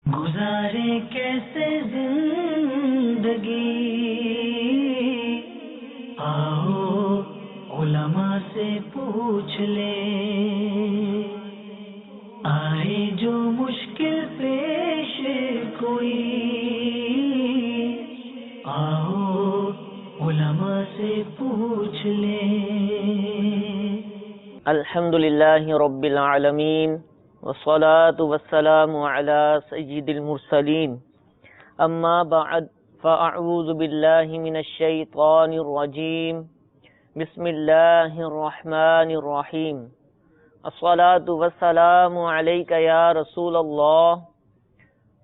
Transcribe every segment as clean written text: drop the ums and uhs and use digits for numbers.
گزارے کیسے زندگی، آؤ علماء سے پوچھ لیں، آئے جو مشکل پیش کوئی، آؤ علماء سے پوچھ لیں۔ الحمدللہ رب العالمین والصلاة والسلام على سید المرسلین، اما بعد فاعوذ باللہ من الشیطان الرجیم، بسم اللہ الرحمن الرحیم۔ الصلاة والسلام علیک یا رسول اللہ،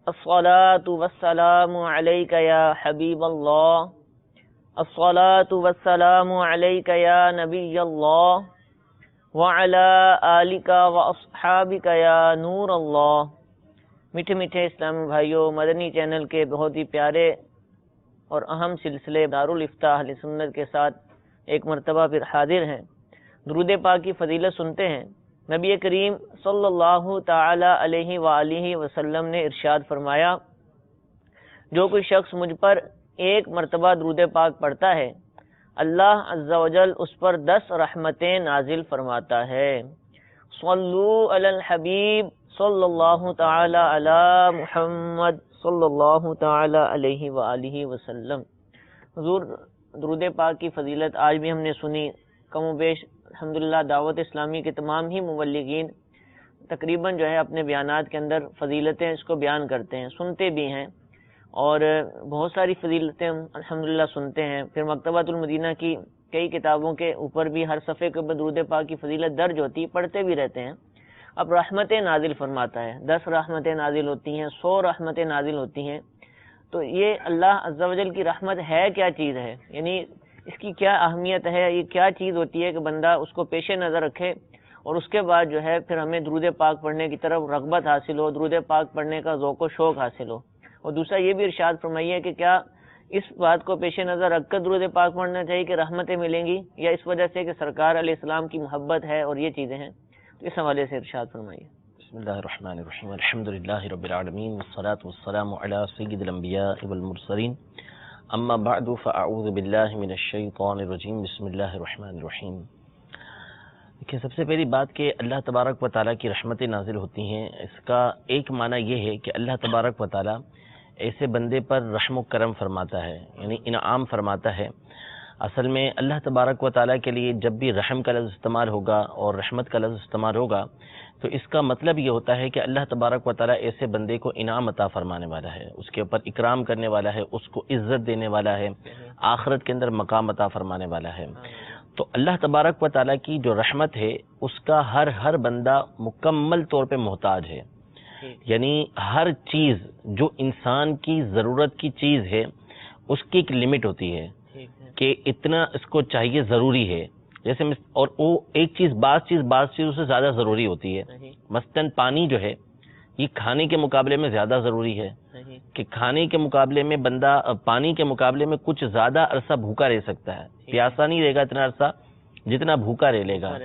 الصلاة والسلام علیک یا حبیب اللہ، الصلاة والسلام علیک یا نبی اللہ، وَعَلَىٰ آلِكَ وَأَصْحَابِكَ يَا نور اللہ۔ میٹھے میٹھے اسلامی بھائیوں، مدنی چینل کے بہت ہی پیارے اور اہم سلسلے دارالافتاء اہل سنت کے ساتھ ایک مرتبہ پھر حاضر ہیں۔ درود پاک کی فضیلت سنتے ہیں۔ نبی کریم صلی اللہ تعالی علیہ وآلہ وسلم نے ارشاد فرمایا، جو کوئی شخص مجھ پر ایک مرتبہ درود پاک پڑھتا ہے، اللہ عز و جل اس پر 10 رحمتیں نازل فرماتا ہے۔ صلو علی الحبیب صلی اللہ تعالی علی محمد صلی اللہ تعالی علیہ وآلہ وسلم۔ حضور درود پاک کی فضیلت آج بھی ہم نے سنی، کم و بیش الحمدللہ دعوت اسلامی کے تمام ہی مبلغین تقریباً جو ہے اپنے بیانات کے اندر فضیلتیں اس کو بیان کرتے ہیں، سنتے بھی ہیں، اور بہت ساری فضیلتیں ہم الحمدللہ سنتے ہیں۔ پھر مکتبۃ المدینہ کی کئی کتابوں کے اوپر بھی ہر صفحے کے اوپر درود پاک کی فضیلت درج ہوتی ہے، پڑھتے بھی رہتے ہیں۔ اب رحمتیں نازل فرماتا ہے، 10 رحمتیں نازل ہوتی ہیں، 100 رحمتیں نازل ہوتی ہیں۔ تو یہ اللہ عز و جل کی رحمت ہے کیا چیز ہے، یعنی اس کی کیا اہمیت ہے، یہ کیا چیز ہوتی ہے کہ بندہ اس کو پیش نظر رکھے اور اس کے بعد جو ہے پھر ہمیں درود پاک پڑھنے کی طرف رغبت حاصل ہو، درود پاک پڑھنے کا ذوق و شوق حاصل ہو۔ اور دوسرا یہ بھی ارشاد فرمائیے کہ کیا اس بات کو پیش نظر رکھ کر درود پاک پڑھنا چاہیے کہ رحمتیں ملیں گی، یا اس وجہ سے کہ سرکار علیہ السلام کی محبت ہے اور یہ چیزیں ہیں؟ تو اس حوالے سے ارشاد فرمائیے۔ بسم اللہ الرحمن الرحیم، الحمدللہ رب العالمین، والصلاة والسلام علی سید الانبیاء والمرسلین، اما بعد فاعوذ باللہ من الشیطان الرجیم، بسم اللہ الرحمن الرحیم۔ کہ سب سے پہلی بات کہ اللہ تبارک و تعالیٰ کی رحمتیں نازل ہوتی ہیں، اس کا ایک معنی یہ ہے کہ اللہ تبارک و تعالیٰ ایسے بندے پر رحم و کرم فرماتا ہے، یعنی انعام فرماتا ہے۔ اصل میں اللہ تبارک و تعالیٰ کے لیے جب بھی رحم کا لفظ استعمال ہوگا اور رحمت کا لفظ استعمال ہوگا تو اس کا مطلب یہ ہوتا ہے کہ اللہ تبارک و تعالیٰ ایسے بندے کو انعام عطا فرمانے والا ہے، اس کے اوپر اکرام کرنے والا ہے، اس کو عزت دینے والا ہے، آخرت کے اندر مقام عطا فرمانے والا ہے۔ تو اللہ تبارک و تعالیٰ کی جو رحمت ہے اس کا ہر بندہ مکمل طور پہ محتاج ہے، یعنی ہر چیز جو انسان کی ضرورت کی چیز ہے اس کی ایک لمٹ ہوتی ہے کہ اتنا اس کو چاہیے، ضروری ہے۔ جیسے اور وہ ایک چیز بعض چیزوں سے زیادہ ضروری ہوتی ہے۔ مثلاً پانی جو ہے یہ کھانے کے مقابلے میں زیادہ ضروری ہے، کہ کھانے کے مقابلے میں بندہ پانی کے مقابلے میں کچھ زیادہ عرصہ بھوکا رہ سکتا ہے، پیاسا نہیں رہے گا اتنا عرصہ جتنا بھوکا رہ لے گا،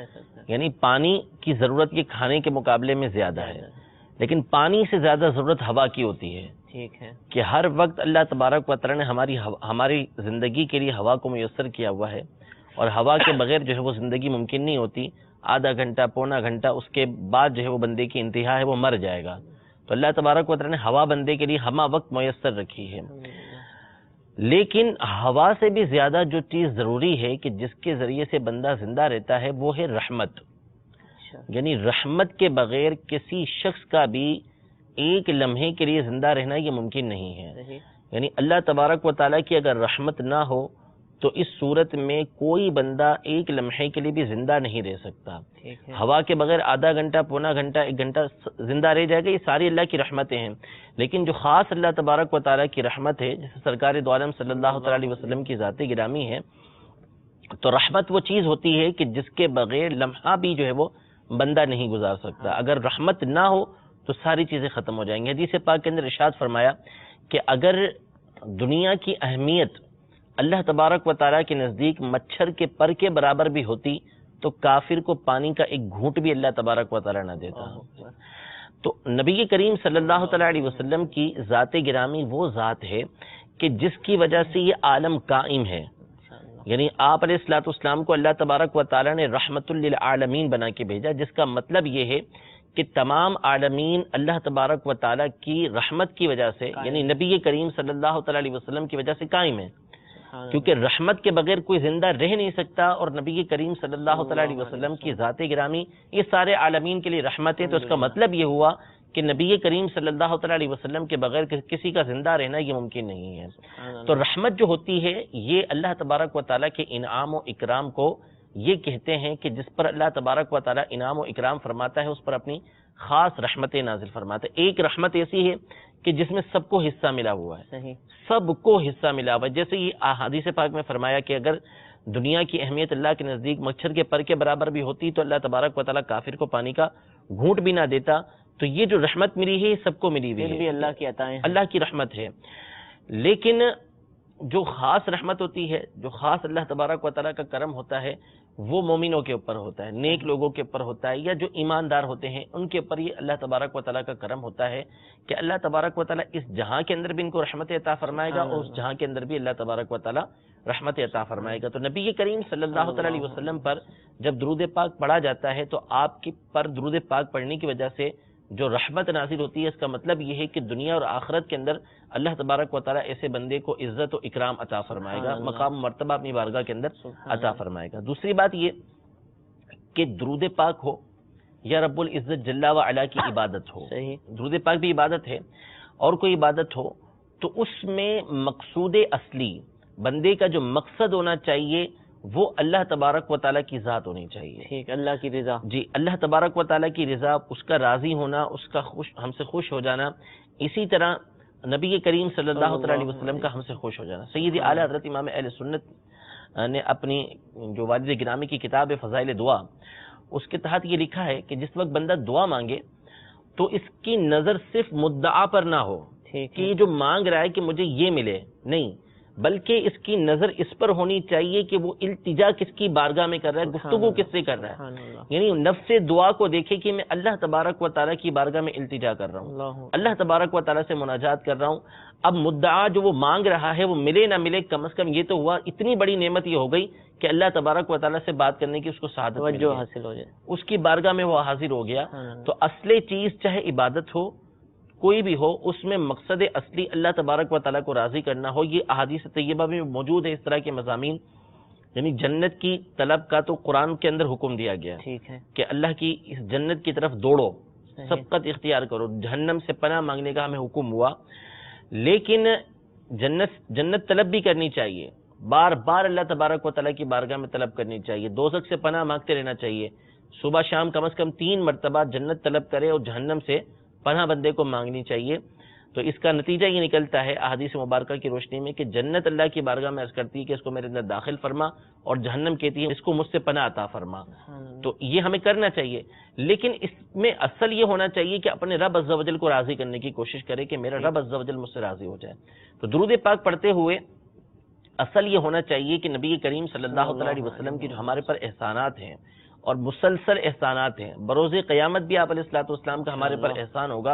یعنی پانی کی ضرورت یہ کھانے کے مقابلے میں زیادہ ہے۔ لیکن پانی سے زیادہ ضرورت ہوا کی ہوتی ہے، ٹھیک ہے، کہ ہر وقت اللہ تبارک و تعالیٰ نے ہماری زندگی کے لیے ہوا کو میسر کیا ہوا ہے، اور ہوا کے بغیر جو ہے وہ زندگی ممکن نہیں ہوتی۔ آدھا گھنٹہ پونا گھنٹہ اس کے بعد جو ہے وہ بندے کی انتہا ہے، وہ مر جائے گا۔ تو اللہ تبارک و تعالیٰ نے ہوا بندے کے لیے ہمہ وقت میسر رکھی ہے۔ لیکن ہوا سے بھی زیادہ جو چیز ضروری ہے کہ جس کے ذریعے سے بندہ زندہ رہتا ہے وہ ہے رحمت، یعنی رحمت کے بغیر کسی شخص کا بھی ایک لمحے کے لیے زندہ رہنا یہ ممکن نہیں ہے۔ یعنی اللہ تبارک و تعالیٰ کی اگر رحمت نہ ہو تو اس صورت میں کوئی بندہ ایک لمحے کے لیے بھی زندہ نہیں رہ سکتا۔ ہوا کے بغیر آدھا گھنٹہ پونا گھنٹہ ایک گھنٹہ زندہ رہ جائے گا، یہ ساری اللہ کی رحمتیں ہیں۔ لیکن جو خاص اللہ تبارک و تعالیٰ کی رحمت ہے، جیسے سرکار دو عالم صلی اللہ تعالی علیہ وسلم کی ذات گرامی ہے، تو رحمت وہ چیز ہوتی ہے کہ جس کے بغیر لمحہ بھی جو ہے وہ بندہ نہیں گزار سکتا۔ اگر رحمت نہ ہو تو ساری چیزیں ختم ہو جائیں گی۔ حدیث پاک کے اندر ارشاد فرمایا کہ اگر دنیا کی اہمیت اللہ تبارک و تعالیٰ کے نزدیک مچھر کے پر کے برابر بھی ہوتی تو کافر کو پانی کا ایک گھونٹ بھی اللہ تبارک و تعالیٰ نہ دیتا۔ تو نبی کریم صلی اللہ تعالیٰ علیہ وسلم کی ذات گرامی وہ ذات ہے کہ جس کی وجہ سے یہ عالم قائم ہے. یعنی آپ علیہ الصلوۃ والسلام کو اللہ تبارک و تعالیٰ نے رحمت للعالمین بنا کے بھیجا، جس کا مطلب یہ ہے کہ تمام عالمین اللہ تبارک و تعالیٰ کی رحمت کی وجہ سے، یعنی نبی کریم صلی اللہ تعالیٰ علیہ وسلم کی وجہ سے قائم ہے. کیونکہ رحمت کے بغیر کوئی زندہ رہ نہیں سکتا، اور نبی کریم صلی اللہ تعالیٰ علیہ وسلم کی ذات گرامی یہ سارے عالمین کے لیے رحمت ہے. تو اس کا مطلب یہ ہوا کہ نبی کریم صلی اللہ تعالیٰ علیہ وسلم کے بغیر کسی کا زندہ رہنا یہ ممکن نہیں ہے. تو رحمت جو ہوتی ہے یہ اللہ تبارک و تعالیٰ کے انعام و اکرام کو یہ کہتے ہیں کہ جس پر اللہ تبارک و تعالیٰ انعام و اکرام فرماتا ہے اس پر اپنی خاص رحمت نازل فرماتا ہے. ایک رحمت ایسی ہے کہ جس میں سب کو حصہ ملا ہوا ہے، سب کو حصہ ملا ہوا ہے. جیسے یہ حدیث پاک میں فرمایا کہ اگر دنیا کی اہمیت اللہ کے نزدیک مچھر کے پر کے برابر بھی ہوتی تو اللہ تبارک و تعالیٰ کافر کو پانی کا گھونٹ بھی نہ دیتا. تو یہ جو رحمت ملی ہے سب کو ملی ہوئی ہے، اللہ کی عطا ہے، اللہ کی رحمت ہے. لیکن جو خاص رحمت ہوتی ہے، جو خاص اللہ تبارک و تعالیٰ کا کرم ہوتا ہے، وہ مومنوں کے اوپر ہوتا ہے، نیک لوگوں کے اوپر ہوتا ہے، یا جو ایماندار ہوتے ہیں ان کے اوپر یہ اللہ تبارک و تعالیٰ کا کرم ہوتا ہے کہ اللہ تبارک و تعالیٰ اس جہاں کے اندر بھی ان کو رحمت عطا فرمائے گا اور اس جہاں کے اندر بھی اللہ تبارک و تعالیٰ رحمت عطا فرمائے گا. تو نبی کریم صلی اللہ تعالیٰ علیہ وسلم پر جب درود پاک پڑھا جاتا ہے تو آپ کی پر درود پاک پڑھنے کی وجہ سے جو رحمت نازل ہوتی ہے، اس کا مطلب یہ ہے کہ دنیا اور آخرت کے اندر اللہ تبارک و تعالیٰ ایسے بندے کو عزت و اکرام عطا فرمائے گا، مقام و مرتبہ اپنی بارگاہ کے اندر عطا فرمائے گا. دوسری بات یہ کہ درود پاک ہو یا رب العزت جل و علا کی عبادت ہو، درود پاک بھی عبادت ہے، اور کوئی عبادت ہو تو اس میں مقصود اصلی بندے کا جو مقصد ہونا چاہیے وہ اللہ تبارک و تعالیٰ کی ذات ہونی چاہیے. ٹھیک، اللہ کی رضا. جی، اللہ تبارک و تعالیٰ کی رضا، اس کا راضی ہونا، اس کا ہم سے خوش ہو جانا. اسی طرح نبی کریم صلی اللہ علیہ وسلم کا ہم سے خوش ہو جانا. سید اعلیٰ حضرت امام اہل سنت نے اپنی جو والد گرامی کی کتاب ہے فضائل دعا، اس کے تحت یہ لکھا ہے کہ جس وقت بندہ دعا مانگے تو اس کی نظر صرف مدعا پر نہ ہو کہ یہ جو مانگ رہا ہے کہ مجھے یہ ملے، نہیں، بلکہ اس کی نظر اس پر ہونی چاہیے کہ وہ التجا کس کی بارگاہ میں کر رہا ہے، گفتگو کس سے کر رہا ہے. یعنی نفس دعا کو دیکھے کہ میں اللہ تبارک و تعالیٰ کی بارگاہ میں التجا کر رہا ہوں، اللہ تبارک و تعالیٰ سے مناجات کر رہا ہوں. اب مدعا جو وہ مانگ رہا ہے وہ ملے نہ ملے، کم از کم یہ تو ہوا، اتنی بڑی نعمت یہ ہو گئی کہ اللہ تبارک و تعالیٰ سے بات کرنے کی اس کو سعادت حاصل ہو جائے، اس کی بارگاہ میں وہ حاضر ہو گیا. تو اصل چیز چاہے عبادت ہو کوئی بھی ہو، اس میں مقصد اصلی اللہ تبارک و تعالیٰ کو راضی کرنا ہو. یہ احادیث طیبہ میں موجود ہے اس طرح کے مضامین. یعنی جنت کی طلب کا تو قرآن کے اندر حکم دیا گیا ٹھیک ہے کہ اللہ کی اس جنت کی طرف دوڑو، سبقت اختیار کرو. جہنم سے پناہ مانگنے کا ہمیں حکم ہوا، لیکن جنت طلب بھی کرنی چاہیے، بار بار اللہ تبارک و تعالیٰ کی بارگاہ میں طلب کرنی چاہیے. دوزخ سے پناہ مانگتے رہنا چاہیے، صبح شام کم از کم 3 مرتبہ جنت طلب کرے اور جہنم سے پناہ بندے کو مانگنی چاہیے. تو اس کا نتیجہ یہ نکلتا ہے احادیث مبارکہ کی روشنی میں کہ جنت اللہ کی بارگاہ میں عرض کرتی ہے کہ اس کو میرے اندر داخل فرما، اور جہنم کہتی ہے اس کو مجھ سے پناہ عطا فرما. تو یہ ہمیں کرنا چاہیے، لیکن اس میں اصل یہ ہونا چاہیے کہ اپنے رب عز و جل کو راضی کرنے کی کوشش کرے کہ میرا رب عز و جل مجھ سے راضی ہو جائے. تو درود پاک پڑھتے ہوئے اصل یہ ہونا چاہیے کہ نبی کریم صلی اللہ علیہ وسلم کی جو ہمارے پر احسانات ہیں اور مسلسل احسانات ہیں، بروز قیامت بھی آپ علیہ الصلوۃ والسلام کا ہمارے پر احسان ہوگا،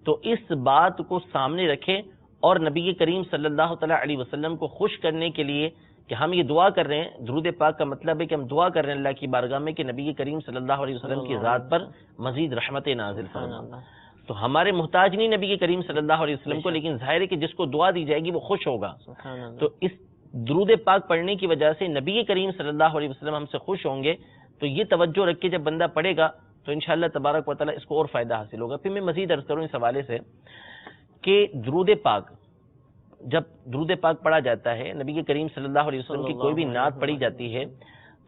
تو اس بات کو سامنے رکھیں اور نبی کریم صلی اللہ تعالیٰ علیہ وسلم کو خوش کرنے کے لیے کہ ہم یہ دعا کر رہے ہیں. درود پاک کا مطلب ہے کہ ہم دعا کر رہے ہیں اللہ کی بارگاہ میں کہ نبی کریم صلی اللہ علیہ وسلم کی ذات پر مزید رحمت نازل فرما. تو ہمارے محتاج نہیں نبی کریم صلی اللہ علیہ وسلم کو، لیکن ظاہر ہے کہ جس کو دعا دی جائے گی وہ خوش ہوگا. تو اس درود پاک پڑھنے کی وجہ سے نبی کریم صلی اللہ علیہ وسلم ہم سے خوش ہوں گے. تو یہ توجہ رکھ کے جب بندہ پڑھے گا تو انشاءاللہ تبارک و تعالیٰ اس کو اور فائدہ حاصل ہوگا. پھر میں مزید عرض کروں اس حوالے سے کہ درود پاک، جب درود پاک پڑھا جاتا ہے، نبی کریم صلی اللہ علیہ وسلم کی کوئی بھی نعت پڑھی جاتی ہے،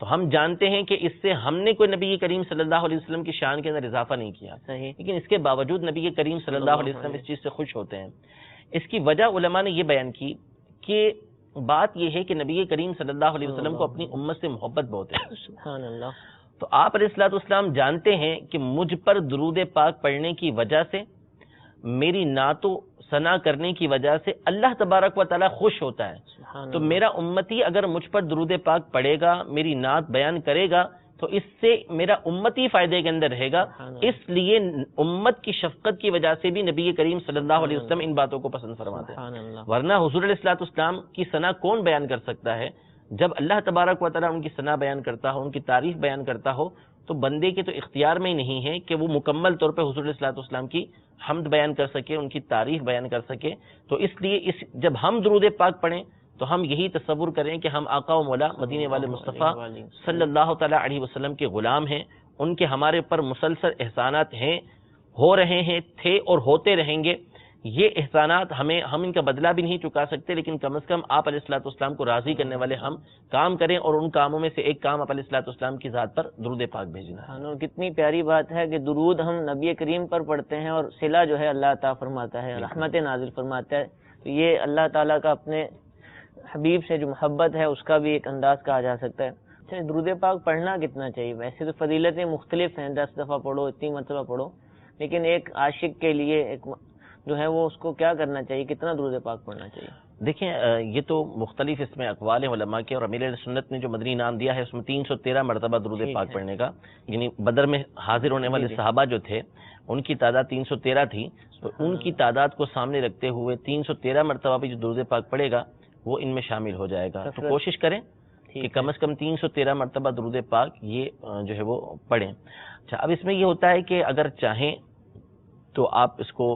تو ہم جانتے ہیں کہ اس سے ہم نے کوئی نبی کریم صلی اللہ علیہ وسلم کی شان کے اندر اضافہ نہیں کیا، لیکن اس کے باوجود نبی کریم صلی اللہ علیہ وسلم اس چیز سے خوش ہوتے ہیں. اس کی وجہ علماء نے یہ بیان کی کہ بات یہ ہے کہ نبی کریم صلی اللہ علیہ وسلم کو اپنی امت سے محبت بہت ہے. سبحان اللہ. تو آپ علیہ الصلوۃ والسلام جانتے ہیں کہ مجھ پر درود پاک پڑھنے کی وجہ سے، میری نعت و ثنا کرنے کی وجہ سے اللہ تبارک و تعالیٰ خوش ہوتا ہے. تو میرا امتی اگر مجھ پر درود پاک پڑھے گا، میری نعت بیان کرے گا، تو اس سے میرا امتی فائدے کے اندر رہے گا. اس لیے امت کی شفقت کی وجہ سے بھی نبی کریم صلی اللہ علیہ وسلم ان باتوں کو پسند فرماتے ہیں. ورنہ حضور علیہ الصلوۃ والسلام کی ثنا کون بیان کر سکتا ہے؟ جب اللہ تبارک و تعالیٰ ان کی ثنا بیان کرتا ہو، ان کی تعریف بیان کرتا ہو، تو بندے کے تو اختیار میں ہی نہیں ہے کہ وہ مکمل طور پہ حضور علیہ الصلوۃ والسلام کی حمد بیان کر سکے، ان کی تعریف بیان کر سکے. تو اس لیے جب ہم درود پاک پڑھیں تو ہم یہی تصور کریں کہ ہم آقا و مولا مدینے والے مصطفیٰ صلی اللہ تعالیٰ علیہ وسلم کے غلام ہیں، ان کے ہمارے اوپر مسلسل احسانات ہیں، ہو رہے ہیں، تھے اور ہوتے رہیں گے. یہ احسانات ہم ان کا بدلہ بھی نہیں چکا سکتے، لیکن کم از کم آپ علیہ الصلوۃ والسلام کو راضی کرنے والے ہم کام کریں، اور ان کاموں میں سے ایک کام آپ علیہ الصلوۃ والسلام کی ذات پر درود پاک بھیجنا. کتنی پیاری بات ہے کہ درود ہم نبی کریم پر پڑھتے ہیں اور صلہ جو ہے اللہ عطا فرماتا ہے، رحمت نازل فرماتا ہے. تو یہ اللہ تعالیٰ کا اپنے حبیب سے جو محبت ہے اس کا بھی ایک انداز کہا جا سکتا ہے. اچھا، درود پاک پڑھنا کتنا چاہیے؟ ویسے تو فضیلتیں مختلف ہیں، 10 دفعہ پڑھو، اتنی مرتبہ پڑھو، لیکن ایک عاشق کے لیے ایک جو ہے وہ اس کو کیا کرنا چاہیے، کتنا درود پاک پڑھنا چاہیے؟ دیکھیں یہ تو مختلف اس میں اقوال ہیں علماء کے، اور امیر اہل سنت نے جو مدنی انعام دیا ہے اس میں 313 مرتبہ درود پاک پڑھنے کا، یعنی بدر میں حاضر ہونے والے صحابہ جو تھے ان کی تعداد 313 تھی، تو ان کی تعداد کو سامنے رکھتے ہوئے 313 مرتبہ بھی جو درود پاک پڑھے گا وہ ان میں شامل ہو جائے گا. تو کوشش کریں کہ کم از کم 313 مرتبہ درود پاک یہ جو ہے وہ پڑھیں. اچھا، اب اس میں یہ ہوتا ہے کہ اگر چاہیں تو آپ اس کو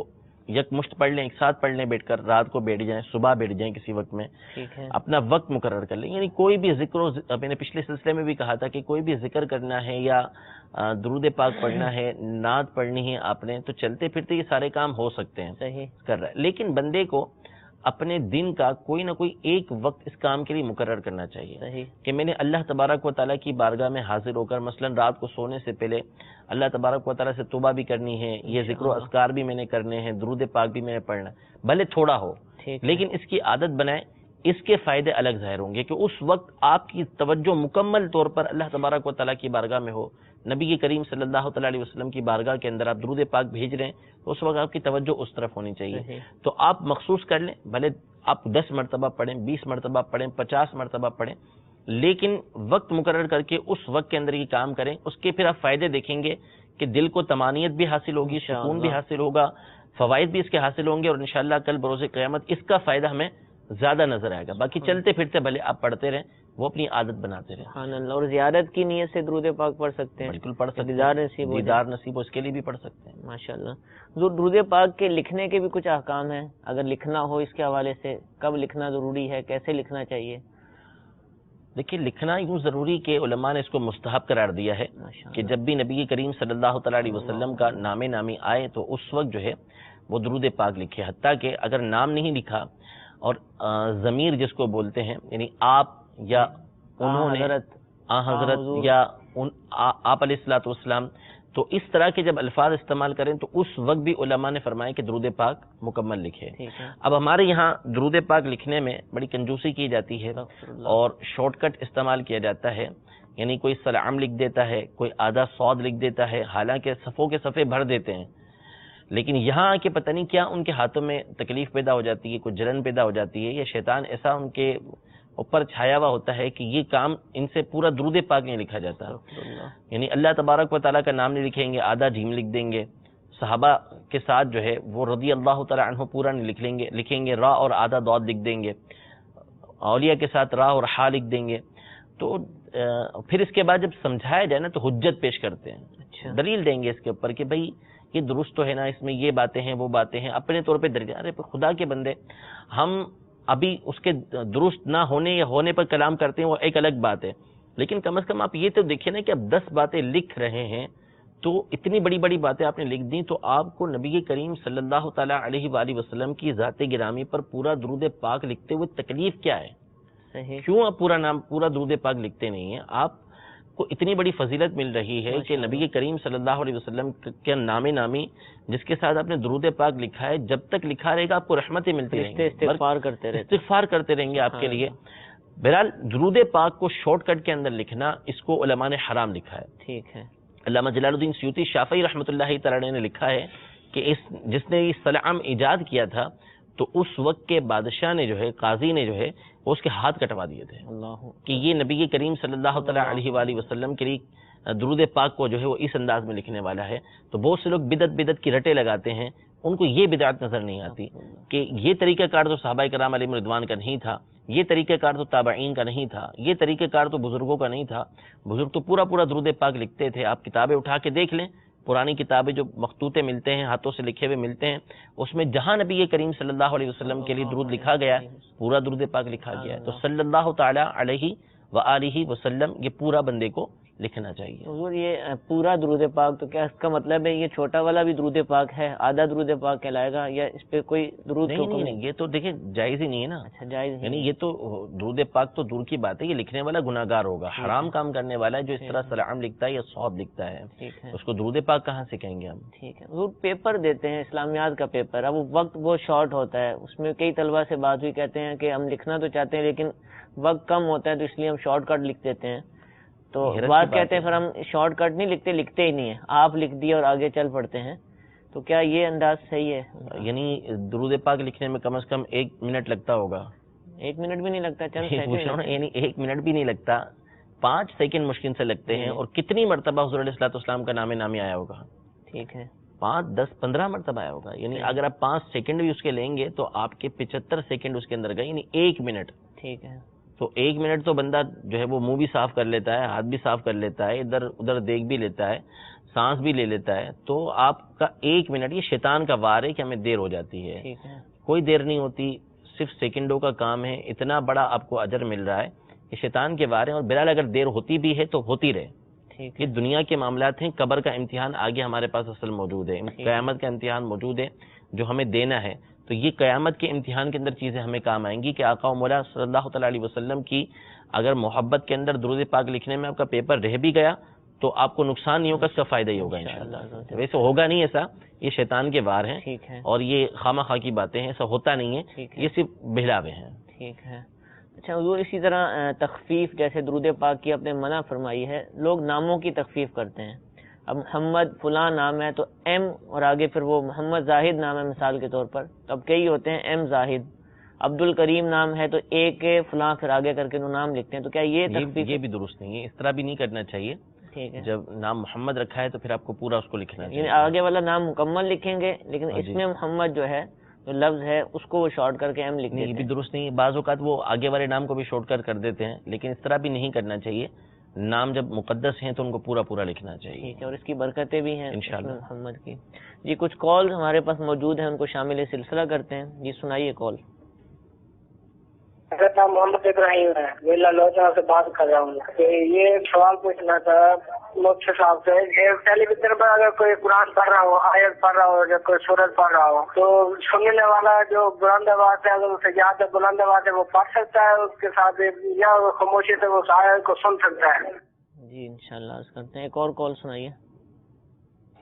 یک مشت پڑھ لیں، ایک ساتھ پڑھ لیں بیٹھ کر، رات کو بیٹھ جائیں، صبح بیٹھ جائیں، کسی وقت میں اپنا وقت مقرر کر لیں. یعنی کوئی بھی ذکر، میں نے پچھلے سلسلے میں بھی کہا تھا کہ کوئی بھی ذکر کرنا ہے یا درود پاک پڑھنا ہے، نعت پڑھنی ہے آپ نے، تو چلتے پھرتے یہ سارے کام ہو سکتے ہیں، صحیح کر رہا ہے. لیکن بندے کو اپنے دن کا کوئی نہ کوئی ایک وقت اس کام کے لیے مقرر کرنا چاہیے کہ میں نے اللہ تبارک و تعالیٰ کی بارگاہ میں حاضر ہو کر مثلا رات کو سونے سے پہلے اللہ تبارک و تعالیٰ سے توبہ بھی کرنی ہے، یہ ذکر و اذکار بھی میں نے کرنے ہیں، درود پاک بھی میں نے پڑھنا ہے، بھلے تھوڑا ہو لیکن اس کی عادت بنائیں. اس کے فائدے الگ ظاہر ہوں گے کہ اس وقت آپ کی توجہ مکمل طور پر اللہ تبارک و تعالیٰ کی بارگاہ میں ہو. نبی کریم صلی اللہ تعالیٰ علیہ وسلم کی بارگاہ کے اندر آپ درود پاک بھیج رہے ہیں تو اس وقت آپ کی توجہ اس طرف ہونی چاہیے. تو آپ مخصوص کر لیں، بھلے آپ 10 مرتبہ پڑھیں، 20 مرتبہ پڑھیں، 50 مرتبہ پڑھیں، لیکن وقت مقرر کر کے اس وقت کے اندر یہ کام کریں. اس کے پھر آپ فائدے دیکھیں گے کہ دل کو طمانینت بھی حاصل ہوگی، سکون بھی حاصل ہوگا، فوائد بھی اس کے حاصل ہوں گے، اور انشاءاللہ کل بروز قیامت اس کا فائدہ ہمیں زیادہ نظر آئے گا. باقی چلتے پھرتے بھلے آپ پڑھتے رہیں، وہ اپنی عادت بناتے رہیں. سبحان اللہ. اور زیارت کی نیت سے درود پاک پڑھ سکتے ہیں؟ بالکل پڑھ سکتے ہیں، دیدار نصیب ہو اس کے لیے بھی پڑھ سکتے ہیں. ماشاءاللہ. درود پاک کے لکھنے کے بھی کچھ احکام ہیں؟ اگر لکھنا ہو اس کے حوالے سے کب لکھنا ضروری ہے، کیسے لکھنا چاہیے؟ دیکھیے، لکھنا یوں ضروری کہ علماء نے اس کو مستحب قرار دیا ہے کہ جب بھی نبی کریم صلی اللہ تعالیٰ علیہ وسلم کا نام نامی آئے تو اس وقت جو ہے وہ درود پاک لکھے. حتیٰ کہ اگر نام نہیں لکھا اور ضمیر جس کو بولتے ہیں، یعنی آپ یا انہوں نے، حضرت یا آپ علیہ الصلوۃ والسلام، تو اس طرح کے جب الفاظ استعمال کریں تو اس وقت بھی علماء نے فرمایا کہ درود پاک مکمل لکھے. اب ہمارے یہاں درود پاک لکھنے میں بڑی کنجوسی کی جاتی ہے اور شارٹ کٹ استعمال کیا جاتا ہے. یعنی کوئی سلام لکھ دیتا ہے، کوئی آدھا صاد لکھ دیتا ہے، حالانکہ صفوں کے صفحے بھر دیتے ہیں، لیکن یہاں آ کے پتہ نہیں کیا ان کے ہاتھوں میں تکلیف پیدا ہو جاتی ہے، کوئی جلن پیدا ہو جاتی ہے، یا شیطان ایسا ان کے اوپر چھایا ہوا ہوتا ہے کہ یہ کام ان سے پورا درود پاک نہیں لکھا جاتا. یعنی اللہ تبارک و تعالیٰ کا نام نہیں لکھیں گے، آدھا جیم لکھ دیں گے. صحابہ کے ساتھ جو ہے وہ رضی اللہ تعالیٰ عنہ پورا نہیں لکھیں گے، را اور آدھا داد لکھ دیں گے. اولیاء کے ساتھ را اور ہا لکھ دیں گے. تو پھر اس کے بعد جب سمجھایا جائے نا تو حجت پیش کرتے ہیں، دلیل دیں گے اس کے اوپر کہ بھائی یہ درست تو ہے نا، اس میں یہ باتیں ہیں وہ باتیں ہیں، اپنے طور پہ درجہ. ارے خدا کے بندے، ہم ابھی اس کے درست نہ ہونے یا ہونے پر کلام کرتے ہیں، وہ ایک الگ بات ہے، لیکن کم از کم آپ یہ تو دیکھیں نا کہ اب 10 باتیں لکھ رہے ہیں تو اتنی بڑی بڑی باتیں آپ نے لکھ دی، تو آپ کو نبی کریم صلی اللہ تعالیٰ علیہ وآلہ وسلم کی ذات گرامی پر پورا درود پاک لکھتے ہوئے تکلیف کیا ہے؟ کیوں آپ پورا درود پاک لکھتے نہیں ہیں؟ آپ کو اتنی بڑی فضیلت مل رہی ہے کہ نبی کریم صلی اللہ علیہ وسلم کے نام نامی جس کے ساتھ آپ نے درود پاک لکھا ہے، جب تک لکھا رہے گا آپ کو رحمتیں ملتی رہیں گی، استغفار کرتے رہیں گے آپ کے لیے. بہرحال درود پاک کو شارٹ کٹ کے اندر لکھنا، اس کو علماء نے حرام لکھا ہے. ٹھیک ہے. علامہ جلال الدین سیوطی شافعی رحمۃ اللہ تعالی نے لکھا ہے کہ جس نے یہ سلام ایجاد کیا تھا تو اس وقت کے بادشاہ نے جو ہے، قاضی نے جو ہے، وہ اس کے ہاتھ کٹوا دیے تھے کہ یہ نبی کریم صلی اللہ تعالیٰ علیہ وآلہ وسلم کے لیے درود پاک کو جو ہے وہ اس انداز میں لکھنے والا ہے. تو بہت سے لوگ بدعت کی رٹے لگاتے ہیں, ان کو یہ بدعت نظر نہیں آتی کہ یہ طریقہ کار تو صحابہ کرام علیہم رضوان کا نہیں تھا, یہ طریقہ کار تو تابعین کا نہیں تھا, یہ طریقہ کار تو بزرگوں کا نہیں تھا. بزرگ تو پورا درود پاک لکھتے تھے. آپ کتابیں اٹھا کے دیکھ لیں, پرانی کتابیں جو مخطوطے ملتے ہیں, ہاتھوں سے لکھے ہوئے ملتے ہیں, اس میں جہاں نبی کریم صلی اللہ علیہ وسلم کے لیے درود لکھا گیا ہے پورا درود پاک لکھا گیا ہے. تو صلی اللہ تعالی علیہ وآلہ وسلم یہ پورا بندے کو لکھنا چاہیے. حضور یہ پورا درود پاک تو کیا اس کا مطلب ہے یہ چھوٹا والا بھی درود پاک ہے, آدھا درود پاک کہلائے گا, یا اس پہ کوئی درود نہیں, یہ تو دیکھیں جائز ہی نہیں ہے نا. اچھا جائز, یعنی یہ تو درود پاک تو دور کی بات ہے, یہ لکھنے والا گناہ گار ہوگا, حرام کام کرنے والا ہے جو اس طرح سلام لکھتا ہے یا صواب لکھتا ہے, اس کو درود پاک کہاں سے کہیں گے ہم. ٹھیک ہے. حضور پیپر دیتے ہیں اسلامیات کا پیپر, اب وقت بہت شارٹ ہوتا ہے, اس میں کئی طلبہ سے بات ہوئی, کہتے ہیں کہ ہم لکھنا تو چاہتے ہیں لیکن وقت کم ہوتا ہے تو اس لیے ہم شارٹ کٹ لکھ دیتے ہیں. تو بات کہتے ہیں پھر ہم شارٹ کٹ نہیں لکھتے ہی نہیں ہیں, آپ لکھ دیے اور آگے چل پڑتے ہیں, تو کیا یہ انداز صحیح ہے؟ یعنی درود پاک لکھنے میں کم از کم 1 منٹ لگتا ہوگا. 1 منٹ بھی نہیں لگتا, چند سیکنڈ, یعنی 1 منٹ بھی نہیں لگتا, 5 سیکنڈ مشکل سے لگتے ہیں. اور کتنی مرتبہ حضور علیہ الصلوۃ والسلام کا نامی آیا ہوگا. ٹھیک ہے, 5 10 15 مرتبہ آیا ہوگا. یعنی اگر آپ 5 سیکنڈ بھی اس کے لیں گے تو آپ کے 75 سیکنڈ اس کے اندر گئے, یعنی 1 منٹ. ٹھیک ہے. تو 1 منٹ تو بندہ جو ہے وہ منہ بھی صاف کر لیتا ہے, ہاتھ بھی صاف کر لیتا ہے, ادھر ادھر دیکھ بھی لیتا ہے, سانس بھی لے لیتا ہے. تو آپ کا 1 منٹ یہ شیطان کا وار ہے کہ ہمیں دیر ہو جاتی ہے. ٹھیک ہے, کوئی دیر نہیں ہوتی, صرف سیکنڈوں کا کام ہے. اتنا بڑا آپ کو اجر مل رہا ہے کہ شیطان کے وار ہیں. اور بہرحال اگر دیر ہوتی بھی ہے تو ہوتی رہے. یہ دنیا کے معاملات ہیں, قبر کا امتحان آگے ہمارے پاس اصل موجود ہے, قیامت کا امتحان موجود ہے جو ہمیں دینا ہے. تو یہ قیامت کے امتحان کے اندر چیزیں ہمیں کام آئیں گی کہ آقا و مولا صلی اللہ تعالی علیہ وسلم کی اگر محبت کے اندر درود پاک لکھنے میں آپ کا پیپر رہ بھی گیا تو آپ کو نقصان نہیں ہوگا, اس کا فائدہ ہی ہوگا انشاءاللہ. ویسے ہوگا نہیں ایسا, یہ شیطان کے وار ہیں اور یہ خواہ خواہ کی باتیں ہیں, ایسا ہوتا نہیں ہے, یہ صرف بہلاوے ہیں. ٹھیک ہے. اچھا حضور, اسی طرح تخفیف جیسے درود پاک کی آپ نے منع فرمائی ہے, لوگ ناموں کی تخفیف کرتے ہیں. اب محمد فلاں نام ہے تو ایم اور آگے پھر وہ محمد زاہد نام ہے مثال کے طور پر, تو اب کئی ہوتے ہیں ایم زاہد. عبد الکریم نام ہے تو اے کے فلاں پھر آگے کر کے وہ نام لکھتے ہیں, تو کیا یہ تخفیف؟ یہ بھی درست نہیں ہے, اس طرح بھی نہیں کرنا چاہیے. ٹھیک ہے, جب نام محمد رکھا ہے تو پھر آپ کو پورا اس کو لکھنا چاہیے. یعنی آگے والا نام مکمل لکھیں گے لیکن اس میں محمد جو ہے جو لفظ ہے اس کو وہ شارٹ کر کے ایم لکھ دیتے ہیں. یہ بھی درست نہیں ہے. بعض اوقات وہ آگے والے نام کو بھی شارٹ کر دیتے ہیں, لیکن اس طرح بھی نہیں کرنا چاہیے. نام جب مقدس ہیں تو ان کو پورا لکھنا چاہیے. ٹھیک ہے, اور اس کی برکتیں بھی ہیں انشاءاللہ محمد کی. جی کچھ کال ہمارے پاس موجود ہیں, ان کو شامل سلسلہ کرتے ہیں. جی سنائیے کال. میرا نام محمد ابراہیم ہے, میں لالوچنا سے بات کر رہا ہوں. یہ سوال پوچھنا تھا مفتی صاحب سے, ٹیلی ویژن پر اگر کوئی قرآن پڑھ رہا ہو, آیت پڑھ رہا ہو یا کوئی سورت پڑھ رہا ہو, تو سننے والا جو بلند آواز ہے اگر اسے یاد ہے بلند آواز ہے وہ پڑھ سکتا ہے اس کے ساتھ, یا خاموشی سے اس آیت کو سن سکتا ہے؟ جی انشاءاللہ عرض کرتے ہیں. ایک اور کال سنائیے.